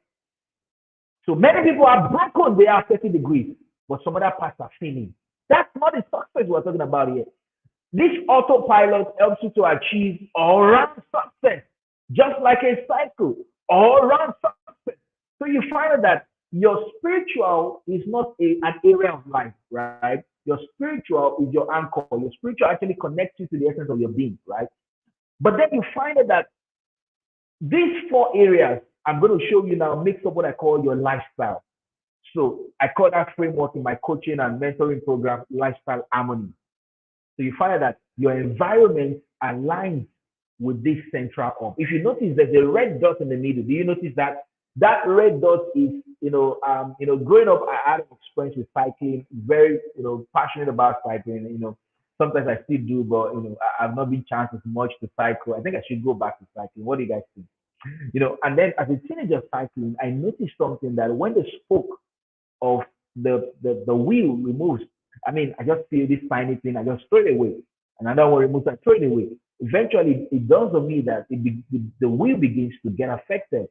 So many people are broken, they are 30 degrees, but some other parts are failing. That's not the success we're talking about here. This autopilot helps you to achieve all-round success, just like a cycle, all-round success. So you find that your spiritual is not an area of life, right? Your spiritual is your anchor. Your spiritual actually connects you to the essence of your being, right? But then you find that these 4 areas I'm going to show you now makes up what I call your lifestyle. So I call that framework in my coaching and mentoring program, lifestyle harmony. So you find that your environment aligns with this central hub. If you notice there's a red dot in the middle, do you notice that? That red dot is, growing up, I had an experience with cycling, very, passionate about cycling, Sometimes I still do, but I've not been chanced as much to cycle. I think I should go back to cycling. What do you guys think? And then as a teenager cycling, I noticed something that when the spoke of the wheel removes, I mean, I just feel this tiny thing, I just throw it away. And another one removes, I throw it away. Eventually, it daws on me that the wheel begins to get affected,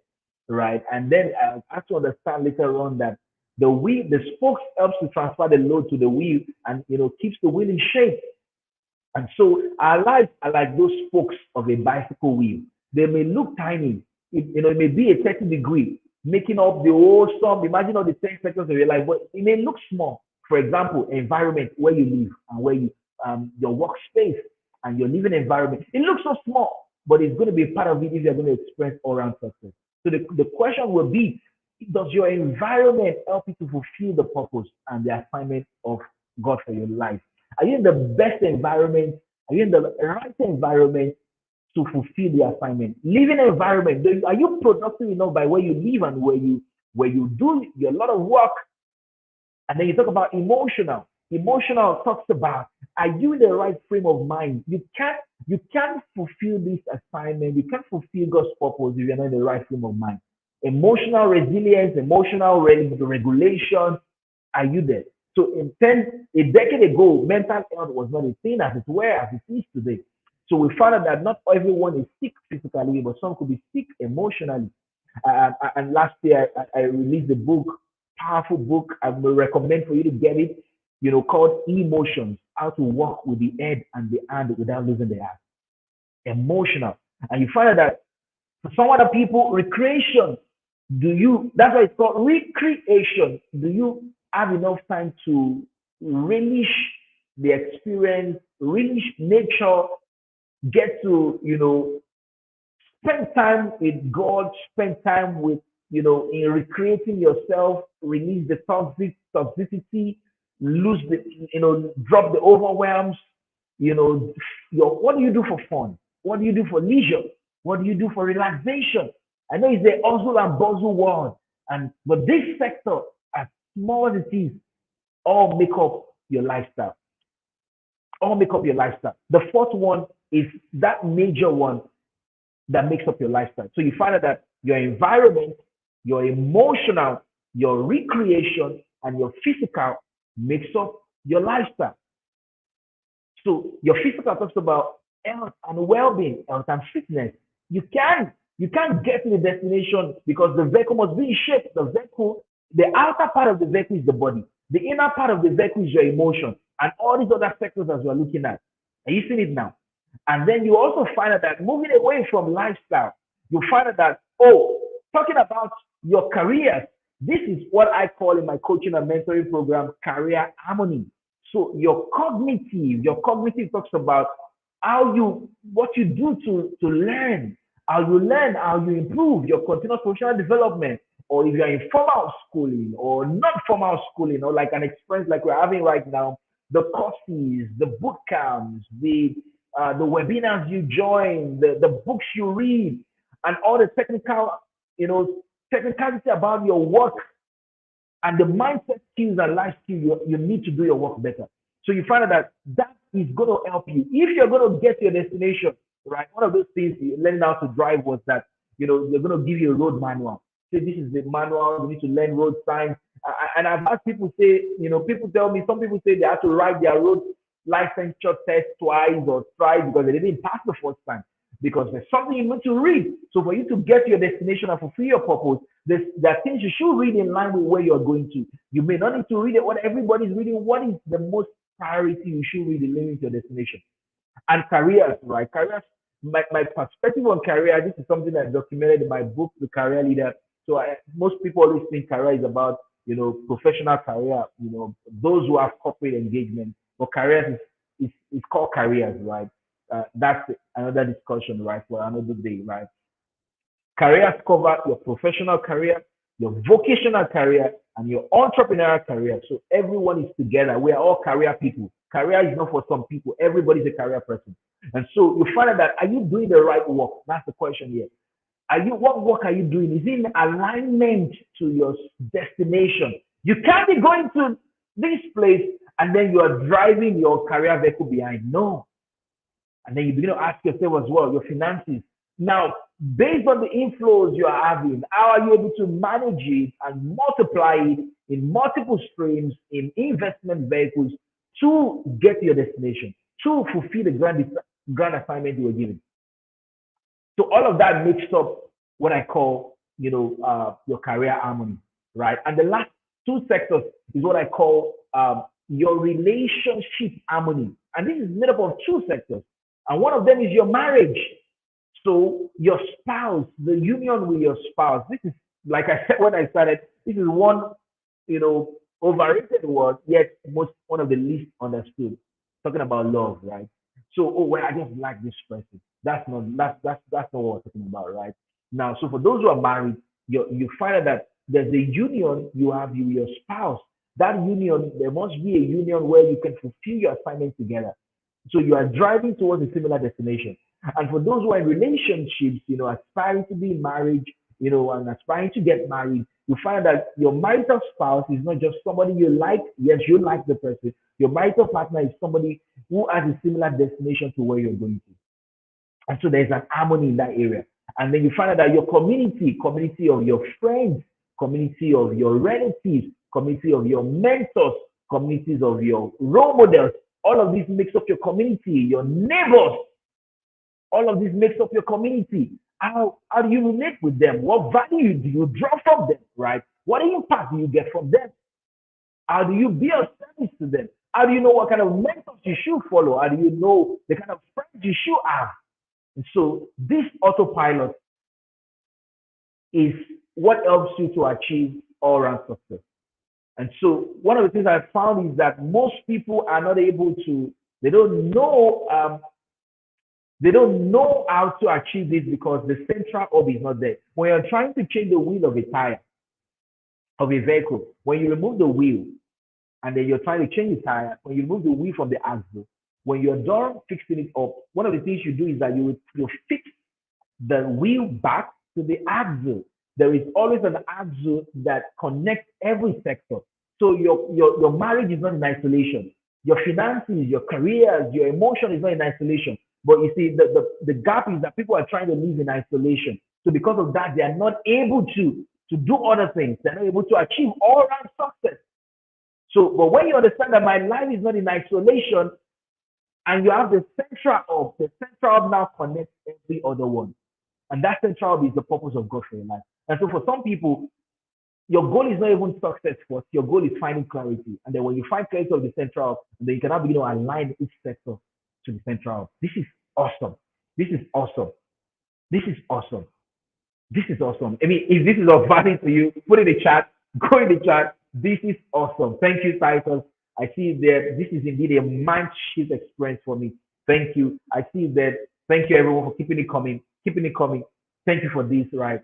right? And then I have to understand later on that the spokes helps to transfer the load to the wheel and keeps the wheel in shape. And so our lives are like those spokes of a bicycle wheel. They may look tiny. It may be a 30-degree, making up the whole sum. Imagine all the 10 seconds of your life, but it may look small. For example, environment where you live and where your workspace and your living environment. It looks so small, but it's going to be a part of it if you're going to experience all-round success. So the question will be, does your environment help you to fulfill the purpose and the assignment of God for your life? Are you in the best environment? Are you in the right environment to fulfill the assignment? Living environment, are you productive enough by where you live and where you do a lot of work? And then you talk about emotional. Emotional talks about, are you in the right frame of mind? You can't fulfill this assignment. You can't fulfill God's purpose if you're not in the right frame of mind. Emotional resilience, emotional regulation, are you there? So a decade ago, mental health was not a thing as it is today. So we found out that not everyone is sick physically, but some could be sick emotionally. And last year, I released a book, powerful book. I will recommend for you to get it, called Emotions, How to Work with the Head and the Hand Without Losing the Heart. Emotional. And you find out that for some other people, recreation, that's why it's called recreation. Do you have enough time to relish the experience, relish nature, get to, spend time with God, spend time with, in recreating yourself, release the toxicity, drop the overwhelms, what do you do for fun? What do you do for leisure? What do you do for relaxation? I know it's a hustle and bustle world, but this sector, as small as it is, all make up your lifestyle. All make up your lifestyle. The fourth one is that major one that makes up your lifestyle. So you find out that your environment, your emotional, your recreation, and your physical makes up your lifestyle. So your physical talks about health and well-being, health and fitness. You can't get to the destination because the vehicle must be in shape. The outer part of the vehicle is the body. The inner part of the vehicle is your emotion and all these other sectors as we're looking at. Are you seeing it now? And then you also find out that moving away from lifestyle, you find out that, talking about your careers, this is what I call in my coaching and mentoring program, career harmony. So your cognitive talks about what you do to learn, how you improve your continuous professional development, or if you're in formal schooling or not formal schooling, or like an experience like we're having right now, the courses, the boot camps, the webinars you join, the books you read, and all the technicality about your work and the mindset skills and life skills you need to do your work better. So you find out that is going to help you. If you're going to get to your destination, right? One of those things you learned how to drive was that, they're going to give you a road manual. Say this is the manual, you need to learn road signs. And I've had people say, people tell me, some people say they have to write their road licensure test twice or thrice because they didn't pass the first time. Because there's something you need to read. So for you to get to your destination and fulfill your purpose, there are things you should read in line with where you're going to. You may not need to read it what everybody's reading. What is the most priority you should read in leading to your destination? And careers, right? Careers, my perspective on career, this is something I documented in my book, The Career Leader. So most people always think career is about, professional career, those who have corporate engagement. But careers is called careers, right? That's another discussion, right, for another day, right? Careers cover your professional career, your vocational career, and your entrepreneurial career. So everyone is together. We are all career people. Career is not for some people. Everybody's a career person. And so you find out that, are you doing the right work? That's the question here. What work are you doing? Is it in alignment to your destination? You can't be going to this place and then you are driving your career vehicle behind. No. And then you begin to ask yourself as well, your finances. Now, based on the inflows you are having, how are you able to manage it and multiply it in multiple streams, in investment vehicles to get to your destination, to fulfill the grand assignment you were given? So all of that makes up what I call, your career harmony, right? And the last two sectors is what I call your relationship harmony. And this is made up of two sectors. And one of them is your marriage. So your spouse, the union with your spouse, this is, like I said when I started, this is one, overrated word, yet one of the least understood. Talking about love, right? So, I just like this person. That's not what we're talking about, right? Now, so for those who are married, you find out that there's a union you have with your spouse. That union, there must be a union where you can fulfill your assignment together. So you are driving towards a similar destination. And for those who are in relationships, aspiring to be in marriage, and aspiring to get married, you find that your marital spouse is not just somebody you like. Yes, you like the person. Your marital partner is somebody who has a similar destination to where you're going to. And so there's an harmony in that area. And then you find out that your community of your friends, community of your relatives, community of your mentors, communities of your role models, all of this makes up your community, your neighbors. All of this makes up your community. How do you relate with them? What value do you draw from them, right? What impact do you get from them? How do you be of service to them? How do you know what kind of mentors you should follow? How do you know the kind of friends you should have? And so this autopilot is what helps you to achieve all-round success. And so one of the things I found is that most people are not able to, they don't know how to achieve this because the central hub is not there. When you're trying to change the wheel of a tire, of a vehicle, when you remove the wheel and then you're trying to change the tire, when you remove the wheel from the axle, when you're done fixing it up, one of the things you do is that you fix the wheel back to the axle. There is always an axle that connects every sector. So your marriage is not in isolation. Your finances, your careers, your emotion is not in isolation. But you see, the gap is that people are trying to live in isolation. So because of that, they are not able to do other things. They're not able to achieve all-round success. So, but when you understand that my life is not in isolation, and you have the central hub now connects every other one. And that central hub is the purpose of God for your life. And so for some people, your goal is not even success first. Your goal is finding clarity. And then when you find clarity of the central hub, then you can now begin to align each sector to the central hub. This is awesome. This is awesome. This is awesome. This is awesome. I mean, if this is of value to you, put in the chat. Go in the chat. This is awesome. Thank you, Titus. I see that this is indeed a mind shift experience for me. Thank you. I see that. Thank you, everyone, for keeping it coming. Keeping it coming. Thank you for this, right?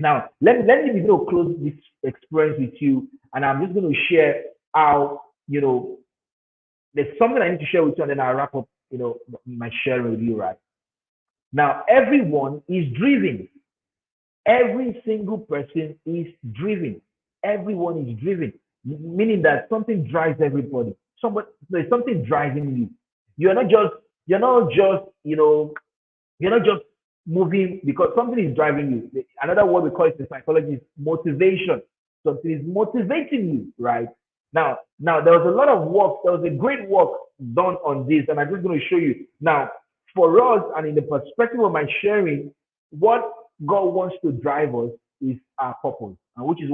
Now, let me begin to close this experience with you. And I'm just going to share how, there's something I need to share with you, and then I'll wrap up, my sharing with you, right? Now, everyone is driven. Every single person is driven. Everyone is driven, meaning that something drives everybody. There's something driving you. You're not just moving because something is driving you. Another word we call it in psychology is motivation. Something is motivating you, right? Now there was a lot of work. There was a great work done on this, and I'm just going to show you. Now, for us, and in the perspective of my sharing, what God wants to drive us is our purpose, and which is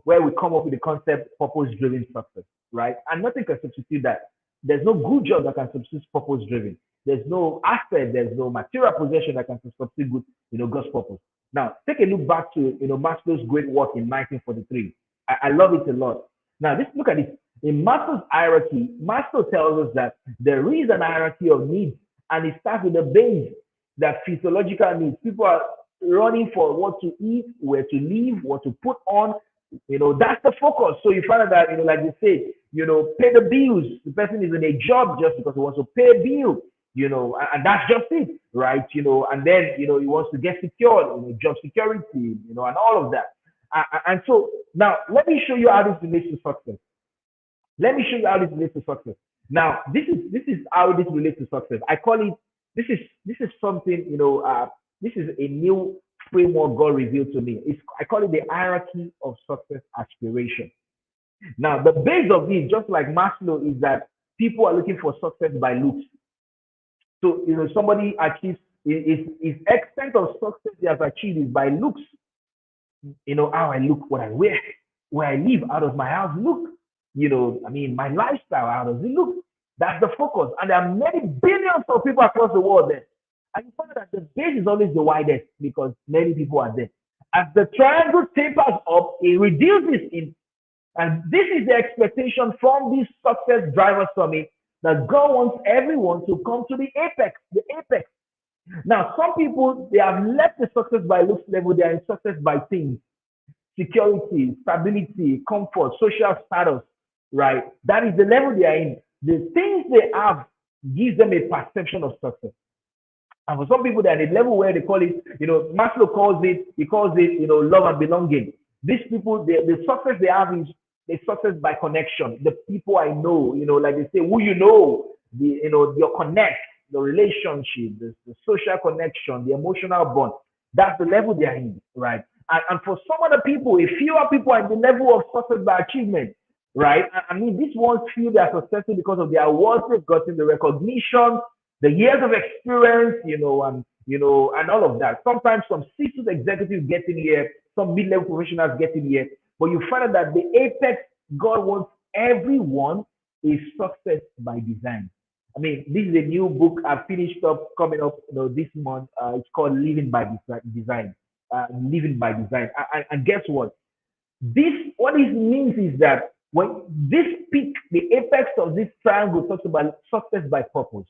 where we come up with the concept purpose-driven success, right? And nothing can substitute that. There's no good job that can substitute purpose-driven. There's no asset, there's no material possession that can substitute good, God's purpose. Now, take a look back to, Maslow's great work in 1943. I love it a lot. Now, look at this. In Maslow's hierarchy, Maslow tells us that there is an hierarchy of needs, and it starts with the base, that physiological needs. People are running for what to eat, where to live, what to put on. That's the focus. So you find out that, like you say, pay the bills. The person is in a job just because he wants to pay a bill, and that's just it, right? And then, he wants to get secured, job security, and all of that. And so now let me show you how this relates to success. Let me show you how this relates to success. Now, this is how this relates to success. I call it, this is something, this is a new framework God revealed to me. I call it the hierarchy of success aspiration. Now, the base of this, just like Maslow, is that people are looking for success by looks. So, somebody achieves his extent of success he has achieved is by looks. How I look, what I wear, where I live, how does my house look? My lifestyle, how does it look? That's the focus. And there are many billions of people across the world there. And you find that the base is always the widest because many people are there. As the triangle tapers up, it reduces in. And this is the expectation from this Success Driver Summit that God wants everyone to come to the apex, the apex. Now, some people, they have left the success by looks level, they are in success by things, security, stability, comfort, social status, right? That is the level they are in. The things they have gives them a perception of success. And for some people, they're at a level where they call it, Maslow calls it, love and belonging. These people, the success they have is the success by connection. The people I know, like they say, who your connect, the relationship, the social connection, the emotional bond. That's the level they're in, right? And for some other people, a fewer people are in the level of success by achievement, right? These ones feel they are successful because of their awards they've gotten, the recognition, the years of experience, and all of that. Sometimes some C-suite executives get in here, some mid-level professionals get in here, but you find out that the apex God wants everyone is success by design. This is a new book I finished up coming up this month. It's called Living by Design. Living by Design. And guess what? What this means is that when this peak, the apex of this triangle talks about success by purpose.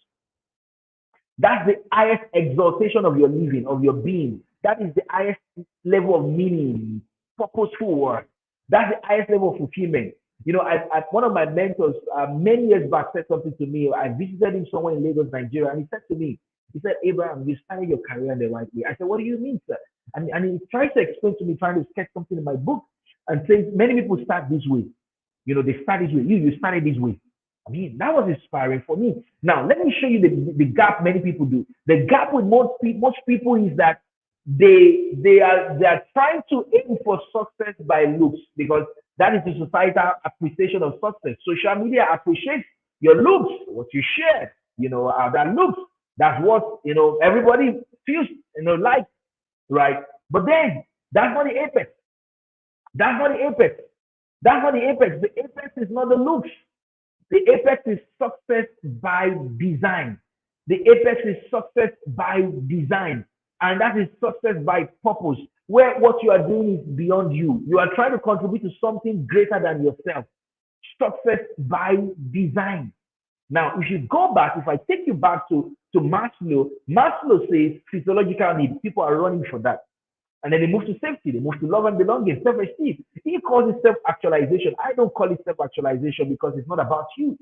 That's the highest exaltation of your living, of your being. That is the highest level of meaning, purposeful work. That's the highest level of fulfillment. One of my mentors many years back said something to me. I visited him somewhere in Lagos, Nigeria, and he said to me, Abraham, you started your career in the right way. I said, what do you mean, sir? And he tried to explain to me, trying to sketch something in my book, and says many people start this way. They start this way. You started this way. That was inspiring for me. Now, let me show you the gap many people do. The gap with most people is that they are trying to aim for success by looks because that is the societal appreciation of success. Social media appreciates your looks, what you share, how that looks. That's what, everybody feels, like, right? But then, that's not the apex. That's not the apex. That's not the apex. The apex is not the looks. The apex is success by design. The apex is success by design. And that is success by purpose, where what you are doing is beyond you. You are trying to contribute to something greater than yourself. Success by design. Now, if you go back, if I take you back to Maslow, Maslow says physiological needs. People are running for that. And then they move to safety. They move to love and belonging, self-esteem. He calls it self-actualization. I don't call it self-actualization because it's not about you.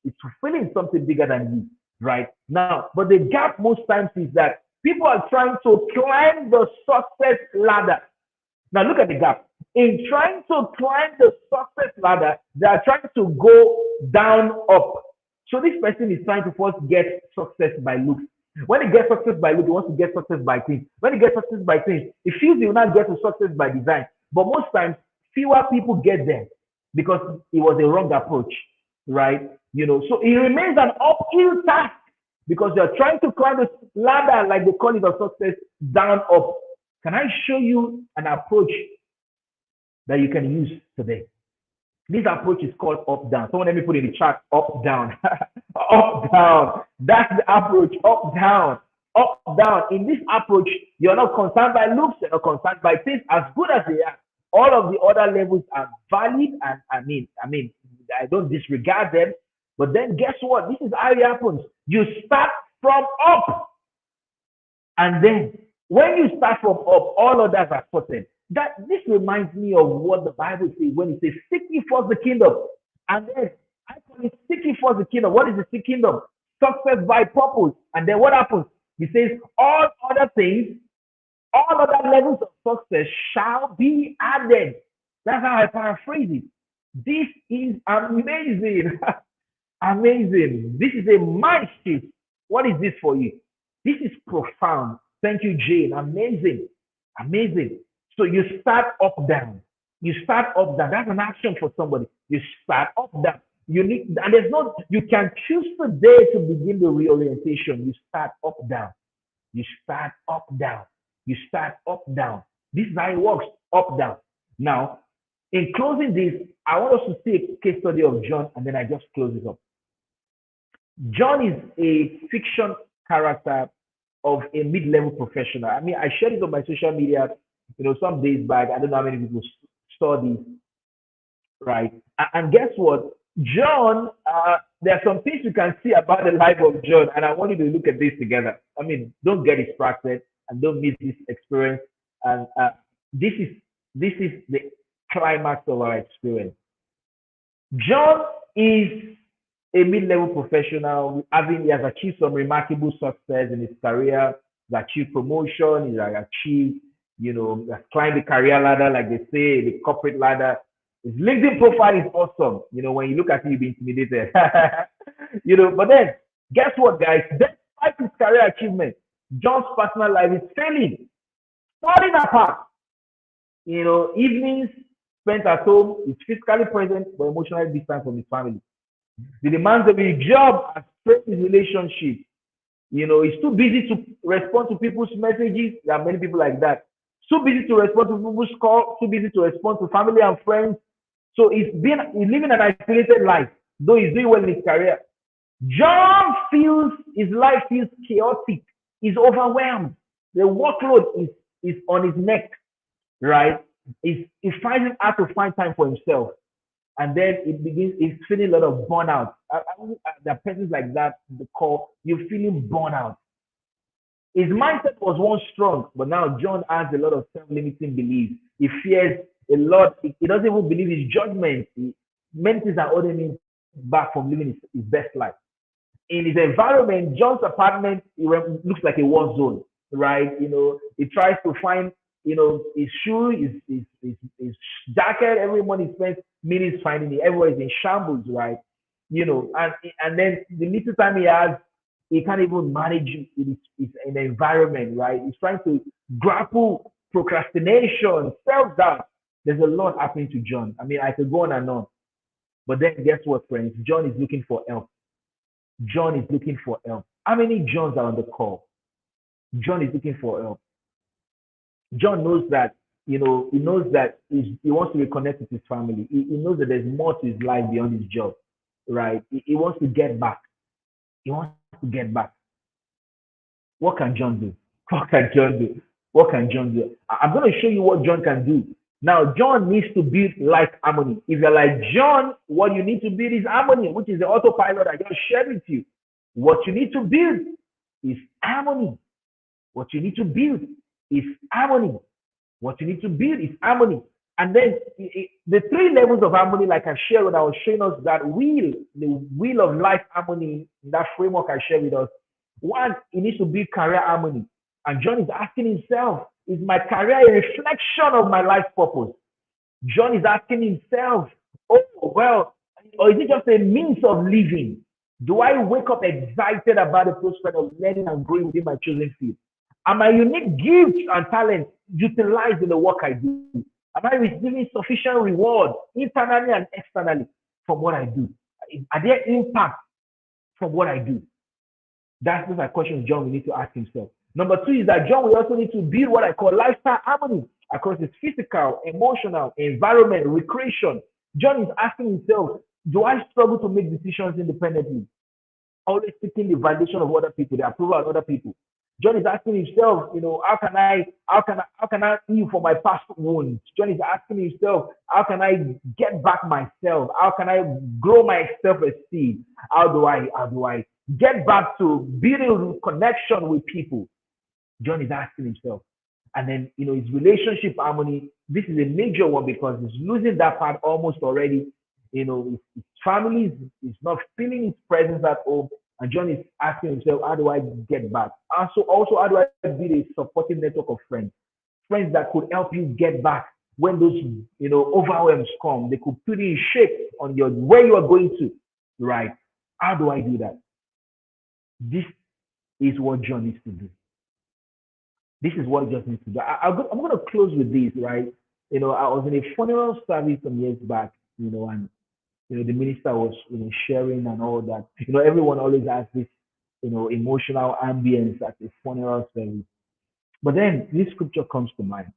It's fulfilling something bigger than you, right? Now, but the gap most times is that people are trying to climb the success ladder. Now, look at the gap. In trying to climb the success ladder, they are trying to go down, up. So this person is trying to first get success by looks. When he gets success by look, he wants to get success by things. When he gets success by things, he feels he will not get to success by design. But most times, fewer people get there because it was a wrong approach, right? So it remains an uphill task because you're trying to climb this ladder, like they call it, of success, down, up. Can I show you an approach that you can use today? This approach is called up down. Someone let me put in the chat, up down. Up down. That's the approach, up down. Up down. In this approach, you're not concerned by looks, you're not concerned by things as good as they are. All of the other levels are valid, and I don't disregard them. But then guess what? This is how it happens. You start from up. And then when you start from up, all others are sorted. This reminds me of what the Bible says when it says, seek ye first the kingdom. And then I call it seek ye first the kingdom. What is the kingdom? Success by purpose. And then what happens? He says, all other things, all other levels of success shall be added. That's how I paraphrase it. This is amazing. Amazing. This is a mind shift. What is this for you? This is profound. Thank you, Jane. Amazing. Amazing. So you start up down. You start up down. That's an action for somebody. You start up down. You need, and there's no, you can choose today to begin the reorientation. You start up down. You start up down. You start up down. This is how it works. Up down. Now, in closing this, I want us to see a case study of John, and then I just close it up. John is a fiction character of a mid-level professional. I mean, I shared it on my social media, some days back. I don't know how many people saw this, right? And guess what? John, there are some things you can see about the life of John, and I want you to look at this together. I mean, don't get distracted and don't miss this experience. And this is the climax of our experience. John is a mid-level professional. He has achieved some remarkable success in his career. He's achieved promotion. He's achieved, has climbed the career ladder, like they say, the corporate ladder. His LinkedIn profile is awesome. When you look at it, you'll be intimidated. But then, guess what, guys? Despite his career achievement, John's personal life is falling apart. Evenings spent at home, he's physically present, but emotionally distant from his family. The demands of his job has strained his relationship. He's too busy to respond to people's messages. There are many people like that. Too busy to respond to people's calls, too busy to respond to family and friends. So he's living an isolated life, though he's doing well in his career. John feels his life feels chaotic. He's overwhelmed. The workload is on his neck, right? He finds it hard to find time for himself. And then he's feeling a lot of burnout. There are persons like that, the call, you're feeling burnout. His mindset was once strong, but now John has a lot of self-limiting beliefs. He fears a lot. He doesn't even believe his judgment. Many things are holding him back from living his best life. In his environment, John's apartment looks like a war zone, right? He tries to find, his shoe, his jacket. Every morning he spends minutes finding it. Everywhere is in shambles, right? And then the little time he has, he can't even manage his environment, right? He's trying to grapple procrastination, self-doubt. There's a lot happening to John. I mean, I could go on and on. But then guess what, friends? John is looking for help. John is looking for help. How many Johns are on the call? John is looking for help. John knows that, he knows that he wants to reconnect with his family. He knows that there's more to his life beyond his job, right? He wants to get back. He wants to get back. What can John do? What can John do? What can John do? I'm going to show you what John can do. Now, John needs to build life harmony. If you're like John, what you need to build is harmony, which is the autopilot I just shared with you. What you need to build is harmony. What you need to build is harmony. What you need to build is harmony. And then the three levels of harmony, like I shared when I was showing us that wheel, the wheel of life harmony, that framework I shared with us. One, he needs to build career harmony. And John is asking himself, is my career a reflection of my life purpose? John is asking himself, or is it just a means of living? Do I wake up excited about the prospect of learning and growing within my chosen field? Are my unique gifts and talents utilized in the work I do? Am I receiving sufficient reward internally and externally from what I do? Are there impact from what I do? That's a question John will need to ask himself. Number two is that John will also need to build what I call lifestyle harmony across his physical, emotional, environment, recreation. John is asking himself, do I struggle to make decisions independently? Always seeking the validation of other people, the approval of other people. John is asking himself, how can I heal for my past wounds? John is asking himself, how can I get back myself? How can I grow my self-esteem? How do I get back to building connection with people? John is asking himself. And then, his relationship harmony, this is a major one because he's losing that part almost already. His family is not feeling his presence at home. And John is asking himself, how do I get back? Also, how do I build a supportive network of friends? Friends that could help you get back. when those overwhelms come, they could put you in shape on your where you are going to, right? How do I do that? This is what John needs to do. This is what John needs to do. I'm going to close with this, right? I was in a funeral service some years back, and the minister was sharing and all that. Everyone always has this emotional ambience at a funeral service. But then this scripture comes to mind,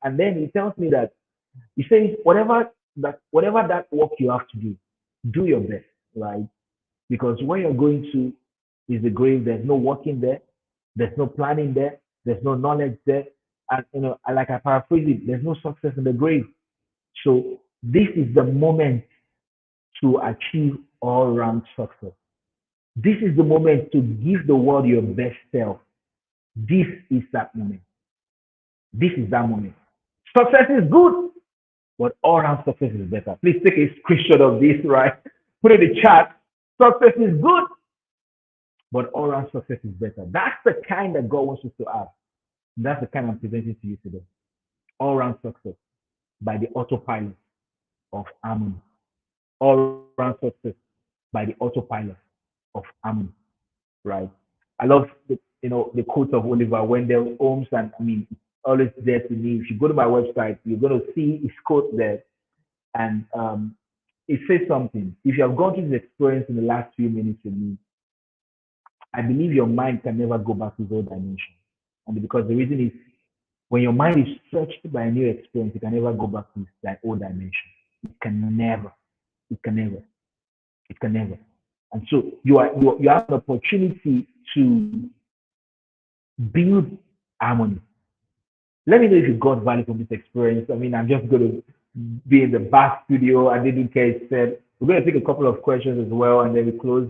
and then he tells me that he says whatever that work you have to do your best, right? Because when you're going to is the grave, there's no working there, there's no planning there, there's no knowledge there, and like I paraphrase it, there's no success in the grave. So this is the moment to achieve all-round success. This is the moment to give the world your best self. This is that moment. This is that moment. Success is good, but all-round success is better. Please take a screenshot of this, right? Put it in the chat. Success is good, but all-round success is better. That's the kind that God wants us to have. That's the kind I'm presenting to you today. All-round success by the autopilot of harmony. All-round success by the autopilot of harmony, right? I love the quote of Oliver Wendell Holmes, and I mean, it's always there to me. If you go to my website, you're going to see his quote there, and it says something. If you have gone through this experience in the last few minutes with me, I believe your mind can never go back to its old dimension. And because the reason is when your mind is searched by a new experience, it can never go back to that old dimension. It can never. It can never. It can never. And so you have an opportunity to build harmony. Let me know if you got value from this experience. I mean, I'm just going to be in the back studio. I didn't care. Said we're going to take a couple of questions as well, and then we close.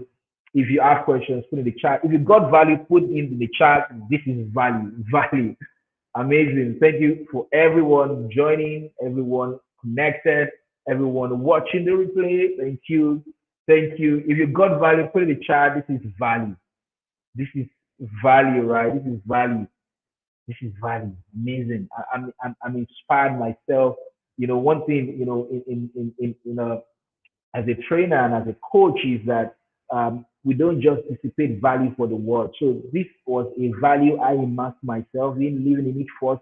If you have questions, put in the chat. If you got value, put in the chat. This is value. Value. Amazing. Thank you for everyone joining, everyone connected, everyone watching the replay. Thank you. Thank you. If you got value, put in the chat. This is value. This is value, right? This is value. This is value. Amazing. I'm inspired myself. One thing, as a trainer and as a coach is that we don't just dissipate value for the world. So this was a value I immersed myself in, living in it for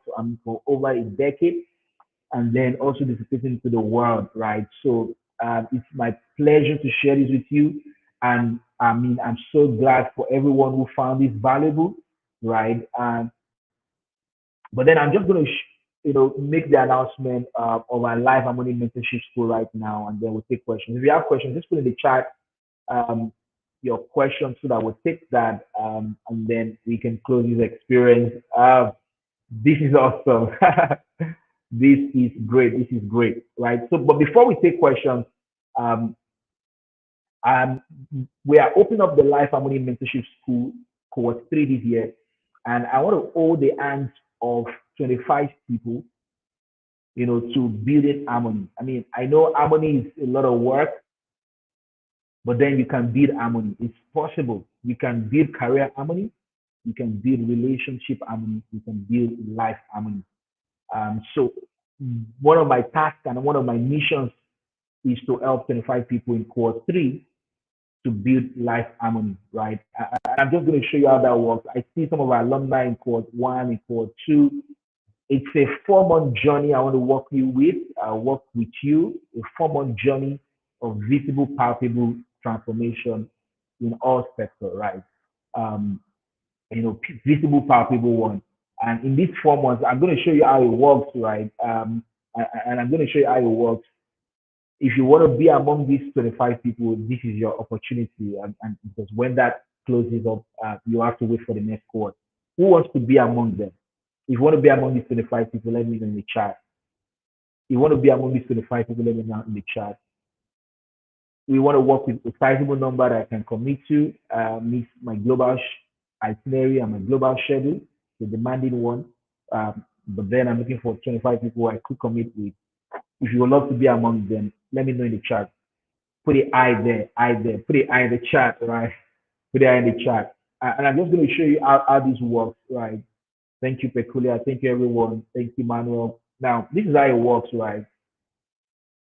over a decade, and then also dissipating to the world, right? So it's my pleasure to share this with you. And I mean, I'm so glad for everyone who found this valuable, right? But then I'm just going to, make the announcement of our live harmony mentorship school right now, and then we'll take questions. If you have questions, just put in the chat your questions so that we'll take that, and then we can close this experience. This is awesome. This is great. This is great, right? So, but before we take questions, we are opening up the Life Harmony Mentorship School Cohort 3 this year, and I want to hold the hands of 25 people, to building harmony. I mean, I know harmony is a lot of work, but then you can build harmony. It's possible. You can build career harmony. You can build relationship harmony. You can build life harmony. So one of my tasks and one of my missions is to help 25 people in Cohort 3 to build life harmony, right? I'm just going to show you how that works. I see some of our alumni in Cohort 1, in Cohort 2. It's a 4-month journey I want to work with you, a 4-month journey of visible, palpable transformation in all sectors, right? Visible, palpable one. And in these 4 months, I'm going to show you how it works, right? And I'm going to show you how it works. If you want to be among these 25 people, this is your opportunity. And because when that closes up, you have to wait for the next cohort. Who wants to be among them? If you want to be among these 25 people, let me know in the chat. If you want to be among these 25 people, let me know in the chat. We want to work with a sizable number that I can commit to, meet my global itinerary and my global schedule, the demanding one. But then I'm looking for 25 people I could commit with. If you would love to be among them, let me know in the chat. Put the I there. Put the I in the chat, right? Put the I in the chat. And I'm just going to show you how this works, right? Thank you, Peculiar. Thank you, everyone. Thank you, Manuel. Now, this is how it works, right?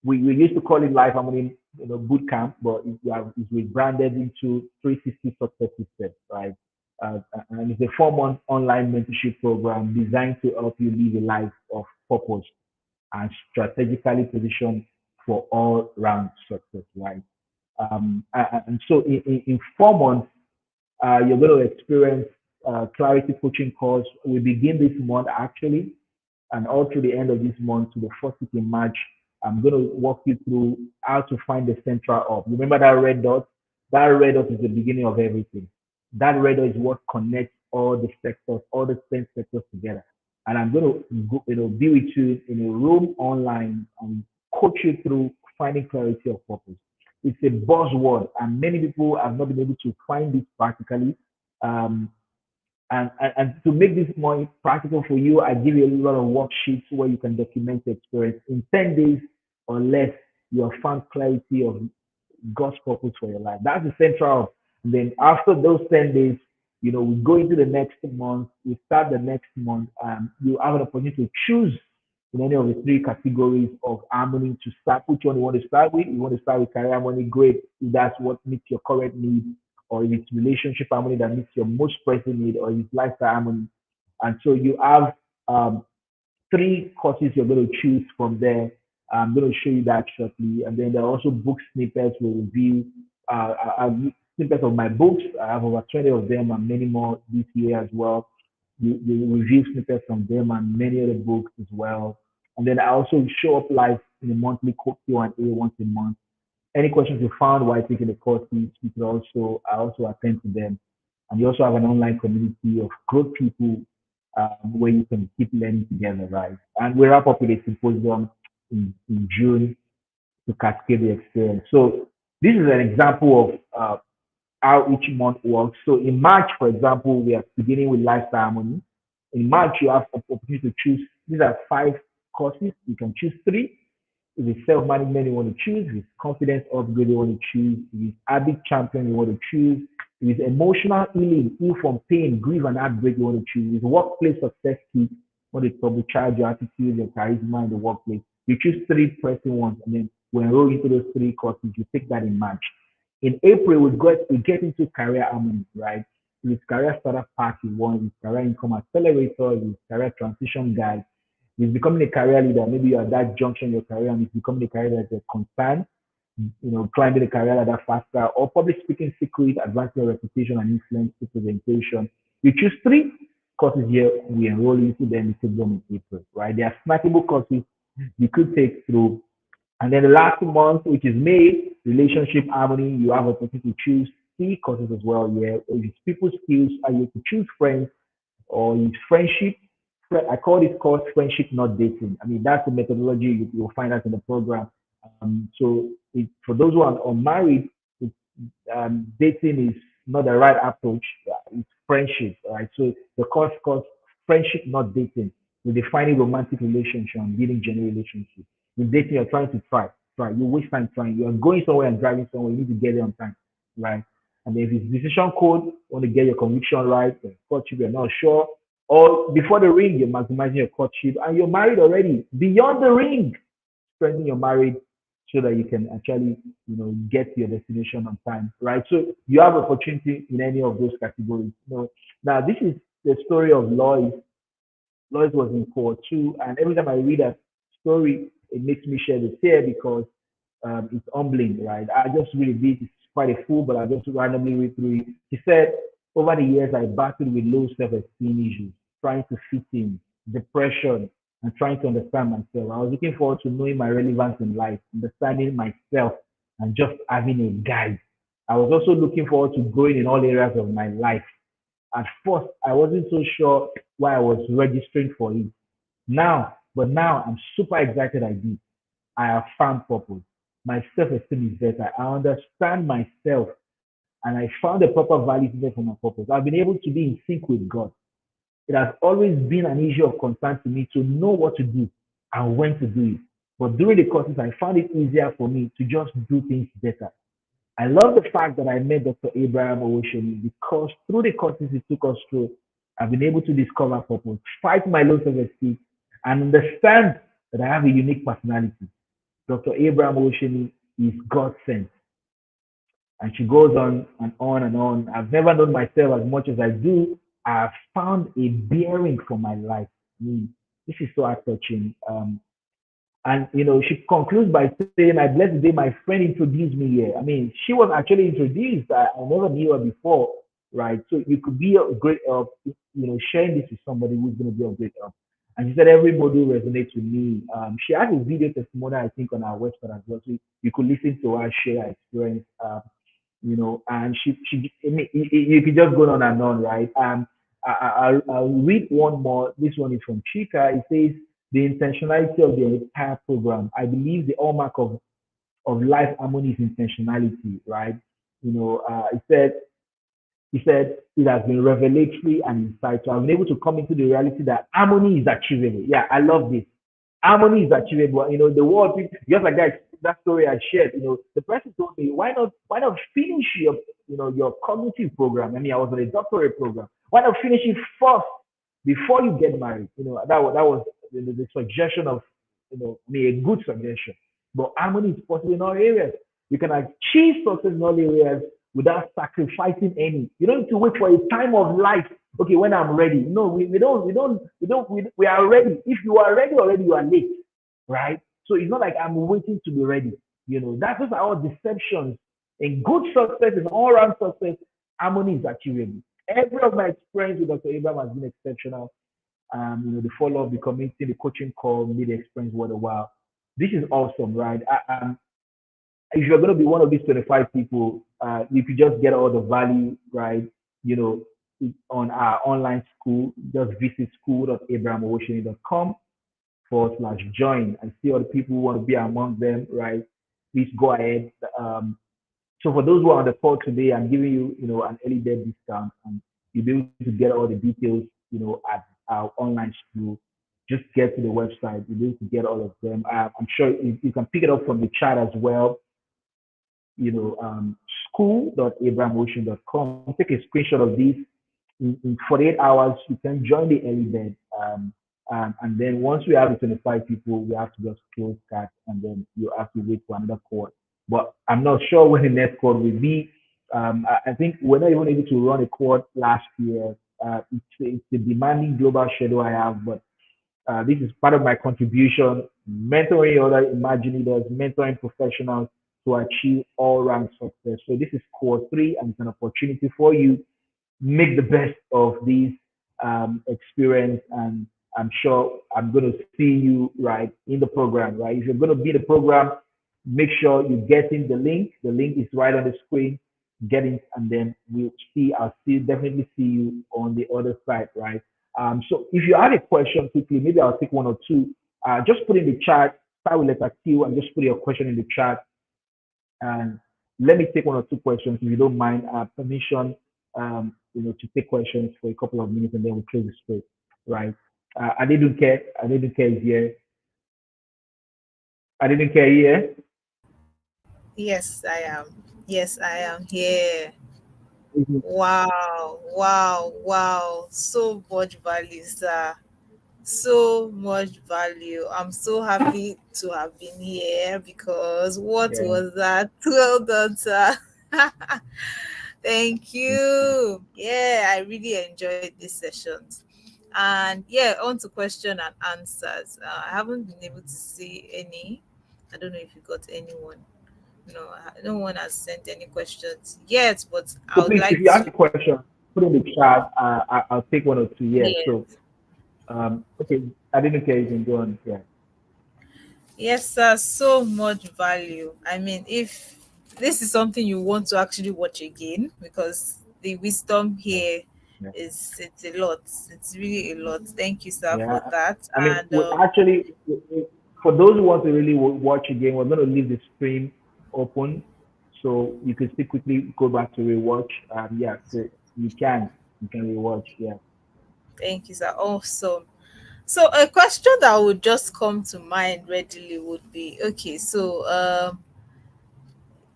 We used to call it Life Harmony, boot camp, but it's rebranded into 360 Success System, right? And it's a 4-month online mentorship program designed to help you live a life of purpose and strategically positioned for all-round success, right? And so in 4 months, you're going to experience clarity coaching course. We begin this month actually, and all through the end of this month to the first week in March, I'm going to walk you through how to find the central hub. Remember that red dot? That red dot is the beginning of everything. That red dot is what connects all the sectors, all the 10 sectors together. And I'm going to be with you in a room online and coach you through finding clarity of purpose. It's a buzzword, and many people have not been able to find it practically. Um, and to make this more practical for you, I give you a lot of worksheets where you can document the experience. In 10 days or less, you have found clarity of God's purpose for your life. That's the central. And then after those 10 days, we go into the next month, we start the next month, and you have an opportunity to choose in any of the 3 categories of harmony to start. Which one you want to start with? You want to start with career harmony, great. If that's what meets your current needs, or if it's relationship harmony that meets your most pressing need, or if it's lifestyle harmony. And so you have 3 courses you're going to choose from there. I'm going to show you that shortly. And then there are also book snippets we'll review. Snippets of my books. I have over 20 of them and many more this year as well. You review snippets from them and many other books as well. And then I also show up live in a monthly Q&A once a month. Any questions you found while taking the courses, I also attend to them. And you also have an online community of growth people where you can keep learning together, right? And we wrap up with a symposium in June to cascade the experience. So this is an example of how each month works. So in March, for example, we are beginning with lifestyle harmony. In March, you have the opportunity to choose. These are 5 courses. You can choose 3. If it's self-management you want to choose, if it's confidence upgrade you want to choose, if it's habit champion you want to choose, if it's emotional healing, heal from pain, grief, and heartbreak you want to choose, if it's workplace success key, you want to turbocharge your attitude, your charisma in the workplace. You choose 3 pressing ones, and then we enroll into those 3 courses. You take that in March. In April, we get into career harmony, right? If it's career starter pack you want, if it's career income accelerator, if it's career transition guide, if it's becoming a career leader, maybe you're at that junction in your career and it's becoming a career that's a concern, climbing the career ladder faster, or public speaking secret, advancing your reputation and influence representation. You choose 3 courses here, we enroll into them, we take them in April, right? They are snackable courses you could take through. And then the last month, which is May, relationship harmony, you have an opportunity to choose 3 courses as well. Yeah, it's people skills, and you can choose friends or it's friendship. I call this course friendship, not dating. I mean, that's the methodology you'll find out in the program. For those who are unmarried, dating is not the right approach. It's friendship, right? So the course calls friendship, not dating. We're defining romantic relationship and building genuine relationship. With dating, you're trying to try. You waste time trying. You're going somewhere and driving somewhere. You need to get there on time, right? And if it's decision code, you want to get your conviction right, courtship, you're not sure. Or before the ring, you're maximizing your courtship and you're married already. Beyond the ring, strengthen your marriage so that you can actually, get to your destination on time, right? So you have opportunity in any of those categories. Now this is the story of Lois. Lois was in cohort 2, and every time I read that story, it makes me shed a tear because it's humbling, right? I just read this. It's quite a fool, but I just randomly read through it. She said, over the years, I battled with low self-esteem issues, trying to fit in, depression, and trying to understand myself. I was looking forward to knowing my relevance in life, understanding myself, and just having a guide. I was also looking forward to growing in all areas of my life. At first, I wasn't so sure why I was registering for it. Now I'm super excited I did. I have found purpose. My self-esteem is better. I understand myself and I found the proper value system for my purpose. I've been able to be in sync with God. It has always been an issue of concern to me to know what to do and when to do it. But during the courses, I found it easier for me to just do things better. I love the fact that I met Dr. Abraham Owoseni because through the courses he took us through, I've been able to discover purpose, fight my low self-esteem, and understand that I have a unique personality. Dr. Abraham Owoseni is God sent. And she goes on and on and on. I've never known myself as much as I do. I've found a bearing for my life. I mean, this is so heart touching. And she concludes by saying, "I bless the day my friend introduced me here." I mean, she was actually introduced. I never knew her before, right? So you could be a great help, sharing this with somebody who's going to be a great help. And she said everybody resonates with me. She has a video testimonial, I think, on our website as well. So you could listen to her share her experience. And I mean, you could just go on and on, right? I'll read one more. This one is from Chika. It says, the intentionality of the entire program. I believe the hallmark of life harmony is intentionality, right? He said it has been revelatory and insightful. I've been able to come into the reality that harmony is achievable. Yeah, I love this. Harmony is achievable. The world, just like that story I shared. The person told me, why not finish your cognitive program? I mean, I was on a doctorate program. Why not finish it first before you get married? That was the suggestion of, a good suggestion. But harmony is possible in all areas. You can achieve success in all areas without sacrificing any. You don't need to wait for a time of life. Okay, when I'm ready. No, we are ready. If you are ready already, you are late, right? So it's not like I'm waiting to be ready. That's just our deceptions. In good success, in all round success, harmony is achievable. Every of my experience with Dr. Abraham has been exceptional. The follow up, the community, the coaching call made the experience worthwhile. This is awesome, right? If you're going to be one of these 25 people, if you just get all the value, right, on our online school, just visit school.abrahamowoseni.com/join and see all the people who want to be among them, right? Please go ahead. So for those who are on the call today, I'm giving you, an early bird discount, and you'll be able to get all the details, at our online school. Just get to the website. You'll be able to get all of them. I'm sure you can pick it up from the chat as well. School.abrahamocean.com. Take a screenshot of this. In 48 hours, you can join the early bird. And then once we have the 25 people, we have to just close that, and then you have to wait for another cohort. But I'm not sure when the next cohort will be. I think we're not even able to run a cohort last year. It's a demanding global schedule I have, but this is part of my contribution, mentoring other imagine leaders, mentoring professionals to achieve all-round success. So this is core 3, and it's an opportunity for you. Make the best of this experience, and I'm sure I'm going to see you right in the program, right? If you're going to be in the program, make sure you get in the link. The link is right on the screen. Get in, and then I'll definitely see you on the other side, right? So if you have a question quickly, maybe I'll take one or two. Just put in the chat, start with letter Q, and just put your question in the chat. And let me take one or two questions if you don't mind. Permission, to take questions for a couple of minutes, and then we'll close the space, right? I didn't care. I didn't care here. I didn't care here. Yes, I am. Yes, I am here. Mm-hmm. Wow. So much value, sir. So much value. I'm so happy to have been here, because what Yeah. was that? Well done, sir. Thank you. Yeah, I really enjoyed these sessions. And yeah, on to question and answers. I haven't been able to see any. I don't know if you got anyone. No one has sent any questions yet, but So I would please, if like you ask to. a question, put in the chat. I'll take one or two. Yeah. Yes. So, okay, I didn't care. You can go on. Yeah. Yes, sir. So much value. I mean, if this is something you want to actually watch again, because the wisdom Yeah. here Yeah. it's a lot. It's really a lot. Thank you, sir, for Yeah. that. I mean, And we actually, for those who want to really watch again, we're going to leave the stream open, so you can still quickly go back to rewatch. Yeah, so you can rewatch. Yeah. thank you, sir. Awesome. So a question that would just come to mind readily would be, okay, so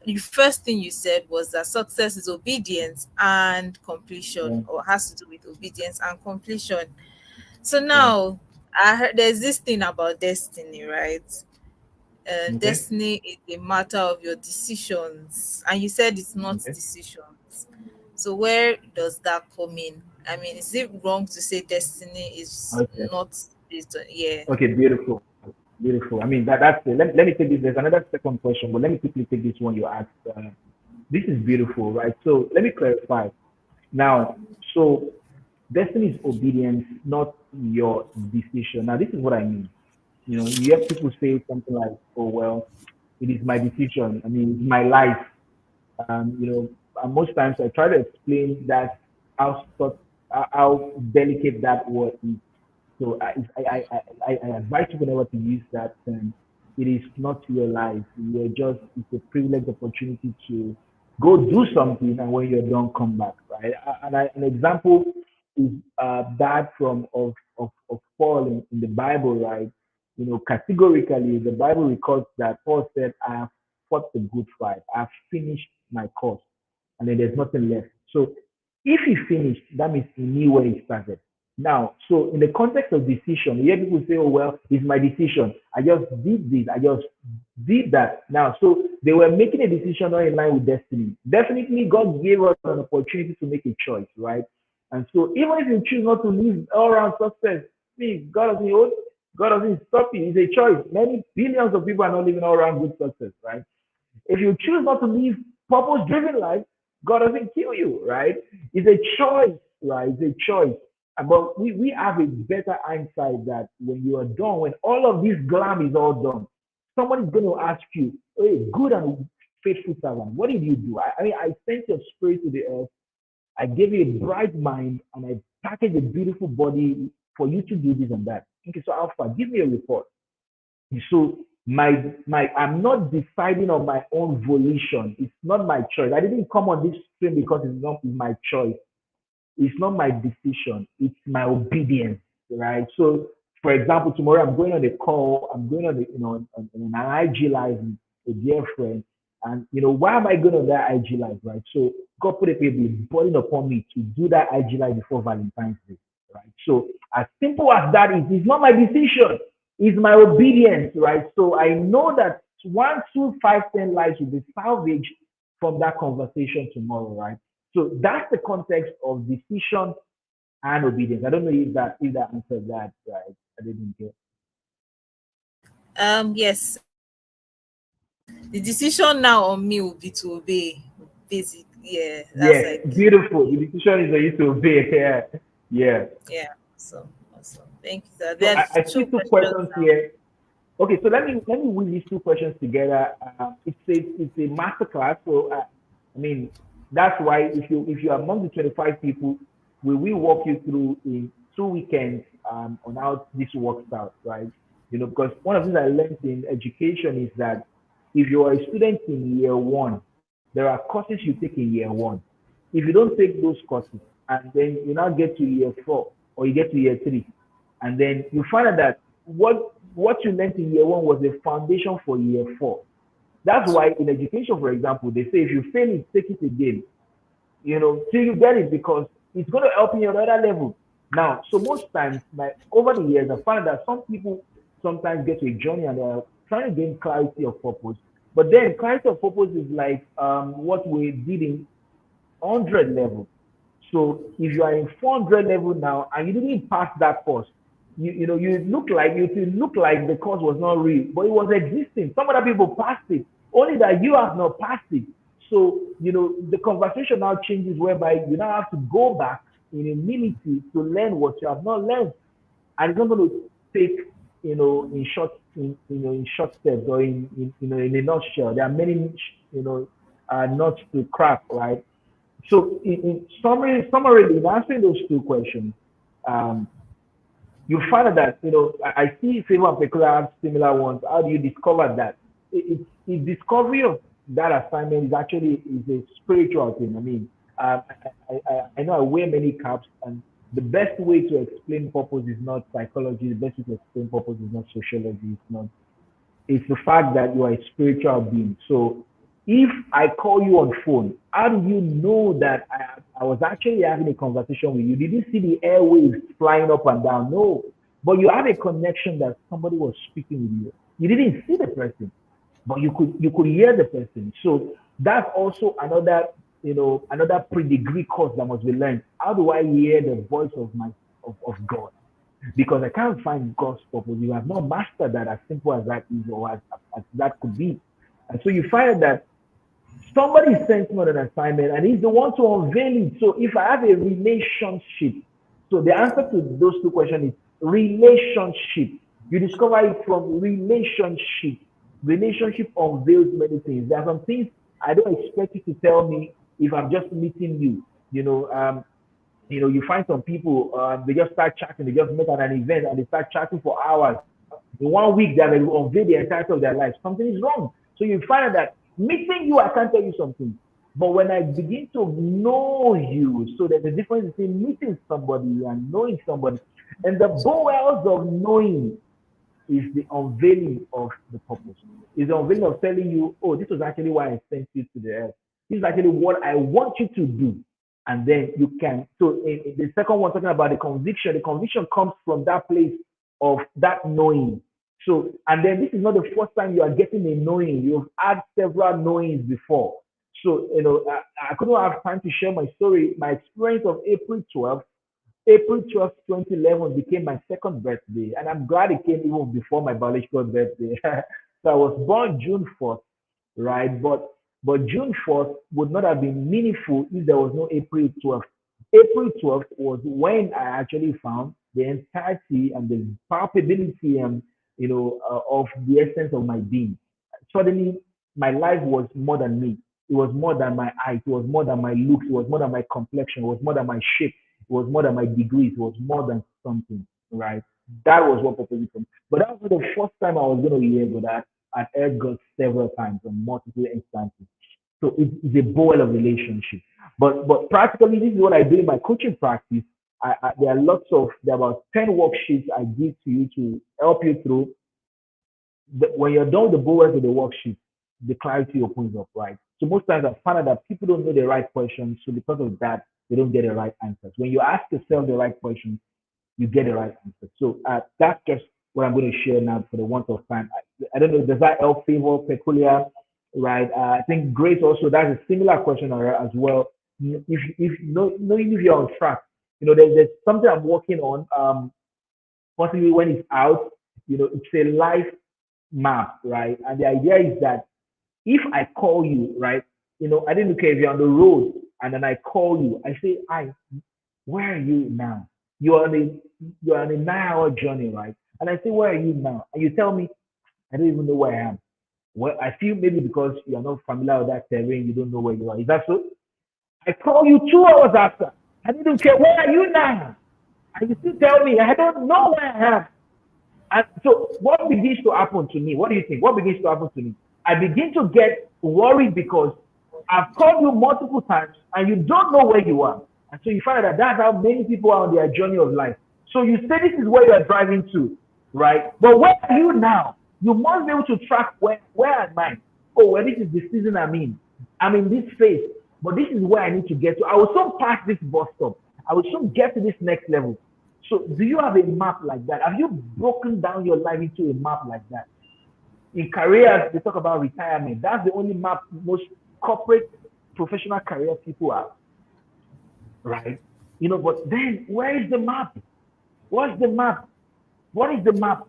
the first thing you said was that success is obedience and completion, Yeah. or has to do with obedience and completion. So Yeah. now I heard there's this thing about destiny, right? Okay. Destiny is a matter of your decisions, and you said it's not Okay. decisions. So where does that come in? I mean, is it wrong to say destiny is Okay. not based on? Yeah. Okay. Beautiful. Beautiful. I mean, that's it. Let me take this. There's another second question, but let me quickly take this one you asked. This is beautiful, right? So let me clarify. Now, so destiny is obedience, not your decision. Now, this is what I mean. You have people say something like, "Oh well, it is my decision. I mean, it's my life." And most times I try to explain that how delicate that word is. So I advise people never to use that term. It is not your life. It's a privileged opportunity to go do something, and when you're done, come back, right? An example is that of Paul in the Bible, right? Categorically, the Bible records that Paul said, "I have fought the good fight. I have finished my course, and then there's nothing left." So if he finished, that means he knew where he started. Now, so in the context of decision, you hear people say, "Oh well, it's my decision. I just did this. I just did that." Now, so they were making a decision not in line with destiny. Definitely, God gave us an opportunity to make a choice, right? And so, even if you choose not to live all around success, see, God doesn't stop you. It's a choice. Many billions of people are not living all around good success, right? If you choose not to live purpose-driven life, God doesn't kill you, right? It's a choice, right? It's a choice. But we have a better hindsight that when you are done, when all of this glam is all done, someone is going to ask you, "Hey, good and faithful servant, what did you do? I mean, I sent your spirit to the earth. I gave you a bright mind, and I packaged a beautiful body for you to do this and that. Okay, so Alpha, give me a report." So my I'm not deciding on my own volition. It's not my choice. I didn't come on this stream because it's not my choice. It's not my decision. It's my obedience, right? So, for example, tomorrow I'm going on a call. I'm going on, on an IG live with a dear friend, and why am I going on that IG live, right? So, God put a burden upon me to do that IG live before Valentine's Day, right? So, as simple as that is, it's not my decision. It's my obedience, right? So I know that 1, 2, 5, 10 lives will be salvaged from that conversation tomorrow, right? So that's the context of decision and obedience. I don't know if that answers that, right? I didn't get. Yes. The decision now on me will be to obey. Basic. Yeah. That's Yes, like. beautiful. The decision is for you to obey. Yeah, yeah. Yeah. So awesome. Thank you, sir. So There's I see two two questions questions now. here. Okay, so let me weave these two questions together. It's a masterclass, so I mean that's why if you are among the 25 people, we will walk you through in 2 weekends on how this works out, right? Because one of the things I learned in education is that if you are a student in year one, there are courses you take in year one. If you don't take those courses, and then you now get to year four or you get to year three, and then you find out that what you learned in year one was the foundation for year four. That's why in education, for example, they say if you fail it, take it again, till you get it, because it's going to help you on another level. Now, so most times, over the years, I find that some people sometimes get to a journey and they're trying to gain clarity of purpose. But then clarity of purpose is like what we did in 100 level. So if you are in 400 level now and you didn't pass that course, you look like the course was not real, but it was existing. Some other people passed it, only that you have not passed it. So the conversation now changes, whereby you now have to go back in humility to learn what you have not learned, and it's not going to take in short steps, or in a nutshell. There are many nuts to crack, right? So in summary, in answering those two questions, um, you find out that I see Favor and Peculiar have similar ones. How do you discover that? It's discovery of that assignment is a spiritual thing. I mean, I know I wear many caps, and the best way to explain purpose is not psychology. The best way to explain purpose is not sociology. It's the fact that you are a spiritual being. So if I call you on phone, how do you know that I was actually having a conversation with you? Did you see the airwaves flying up and down? No. but you have a connection that somebody was speaking with you. You didn't see the person, but you could hear the person. So that's also another pre-degree course that must be learned. How do I hear the voice of God? Because I can't find God's purpose. You have not mastered that, as simple as that is, or as that could be. And so you find that somebody sends me on an assignment and he's the one to unveil it. So if I have a relationship, so the answer to those two questions is relationship. You discover it from relationship. Relationship unveils many things. There are some things I don't expect you to tell me if I'm just meeting you. You find some people, they just start chatting, they just meet at an event and they start chatting for hours. In 1 week, they have unveiled the entirety of their life. Something is wrong. So you find that meeting you, I can't tell you something. But when I begin to know you, so there's a difference between meeting somebody and knowing somebody. And the bowels of knowing is the unveiling of the purpose. Is the unveiling of telling you, oh, this was actually why I sent you to the earth. This is actually what I want you to do. And then you can. So in the second one, talking about the conviction comes from that place of that knowing. So, and then this is not the first time you are getting a knowing. You've had several knowings before. So, I couldn't have time to share my story. My experience of April 12th, 2011 became my second birthday. And I'm glad it came even before my biological birthday. So I was born June 4th, right? But June 4th would not have been meaningful if there was no April 12th. April 12th was when I actually found the entirety and the palpability and of the essence of my being. Suddenly, my life was more than me. It was more than my height. It was more than my looks. It was more than my complexion. It was more than my shape. It was more than my degrees. It was more than something, right? That was what purpose from. But that was the first time I was going to hear that. I've heard God several times on multiple instances. So it's a boil of relationship. But practically, this is what I do in my coaching practice. There are about 10 worksheets I give to you to help you through. When you're done with the boils of the worksheet, the clarity opens up, right? So most times I find out that people don't know the right questions. So because of that, they don't get the right answers. When you ask yourself the right questions, you get the right answer. So that's just what I'm going to share now for the want of time. I don't know, does that help, favor, peculiar, right? I think Grace also, that's a similar question as well. If knowing if you're on track, there's something I'm working on, possibly when it's out, it's a life map, right? And the idea is that if I call you, right, I didn't care if you're on the road and then I call you, I say, hi, where are you now? You're on a 9-hour journey, right? And I say, where are you now? And you tell me, I don't even know where I am. Well, I feel maybe because you're not familiar with that terrain, you don't know where you are. Is that so? I call you 2 hours after. I didn't care, where are you now? And you still tell me, I don't know where I am. And so what begins to happen to me? What do you think? What begins to happen to me? I begin to get worried because I've called you multiple times and you don't know where you are. And so you find that that's how many people are on their journey of life. So you say this is where you're driving to, right? But where are you now? You must be able to track where am I? Oh, well, this is the season I'm in. I'm in this phase, but this is where I need to get to. I will soon pass this bus stop. I will soon get to this next level. So do you have a map like that? Have you broken down your life into a map like that? In careers, they talk about retirement. That's the only map most corporate professional career people have, right? But then where is the map? What's the map? What is the map?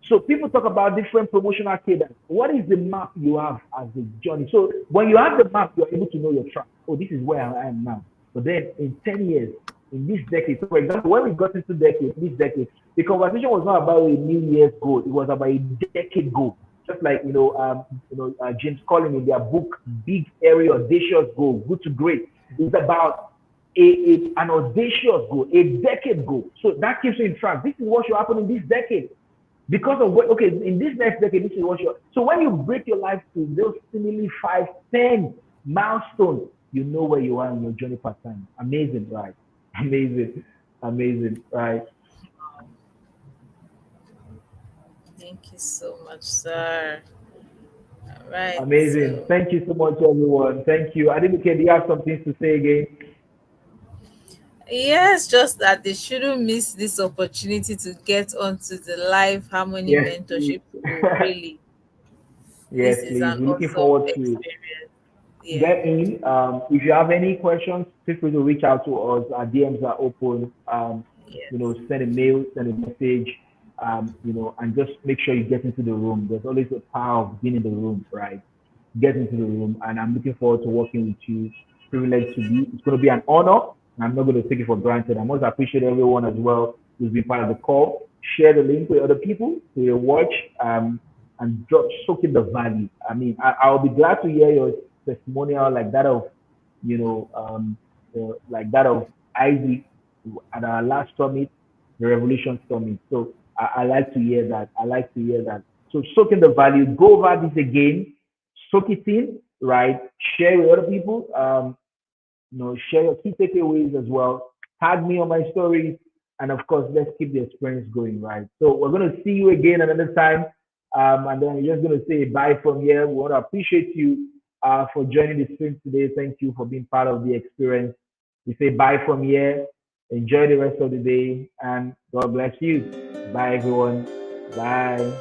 So people talk about different promotional cadence. What is the map you have as a journey? So when you have the map, you're able to know your track. Oh, this is where I am now. But then in 10 years, in this decade, so for example, when we got into this decade, the conversation was not about a New Year's goal. It was about a decade goal. Just like, James Collins in their book, Big, Airy, Audacious Goal, Good to Great. It's about an audacious goal, a decade goal. So that keeps you in track. This is what should happen in this decade. Because of in this next decade, this is what you're. So when you break your life to those seemingly 5, 10 milestones, you know where you are in your journey part time. Amazing, right? Amazing, right? Thank you so much, sir. All right. Amazing. So, Thank you so much, everyone. Thank you. I didn't care. Do you have something to say again? Yes, just that they shouldn't miss this opportunity to get onto the live harmony Yes, please. mentorship school. Really, Yes, this is please. an We're looking awesome forward to experience. Yeah. get in. If you have any questions, feel free to reach out to us. Our DMs are open. Yes. Send a mail, send a message, and just make sure you get into the room. There's always a power of being in the room, right? Get into the room, and I'm looking forward to working with you. Privileged to be. It's going to be an honor, and I'm not going to take it for granted. I must appreciate everyone as well who's been part of the call. Share the link with other people to watch, and drop soak in the value. I mean, I'll be glad to hear your testimonial like that of, you know, like that of Isaac at our last summit, the Revolution Summit. So I like to hear that. I like to hear that. So soak in the value. Go over this again. Soak it in, right? Share with other people. Share your key takeaways as well. Tag me on my stories, and of course, let's keep the experience going, right? So we're gonna see you again another time, and then we're just gonna say bye from here. We want to appreciate you for joining the stream today. Thank you for being part of the experience. We say bye from here. Enjoy the rest of the day, and God bless you. Bye, everyone. Bye.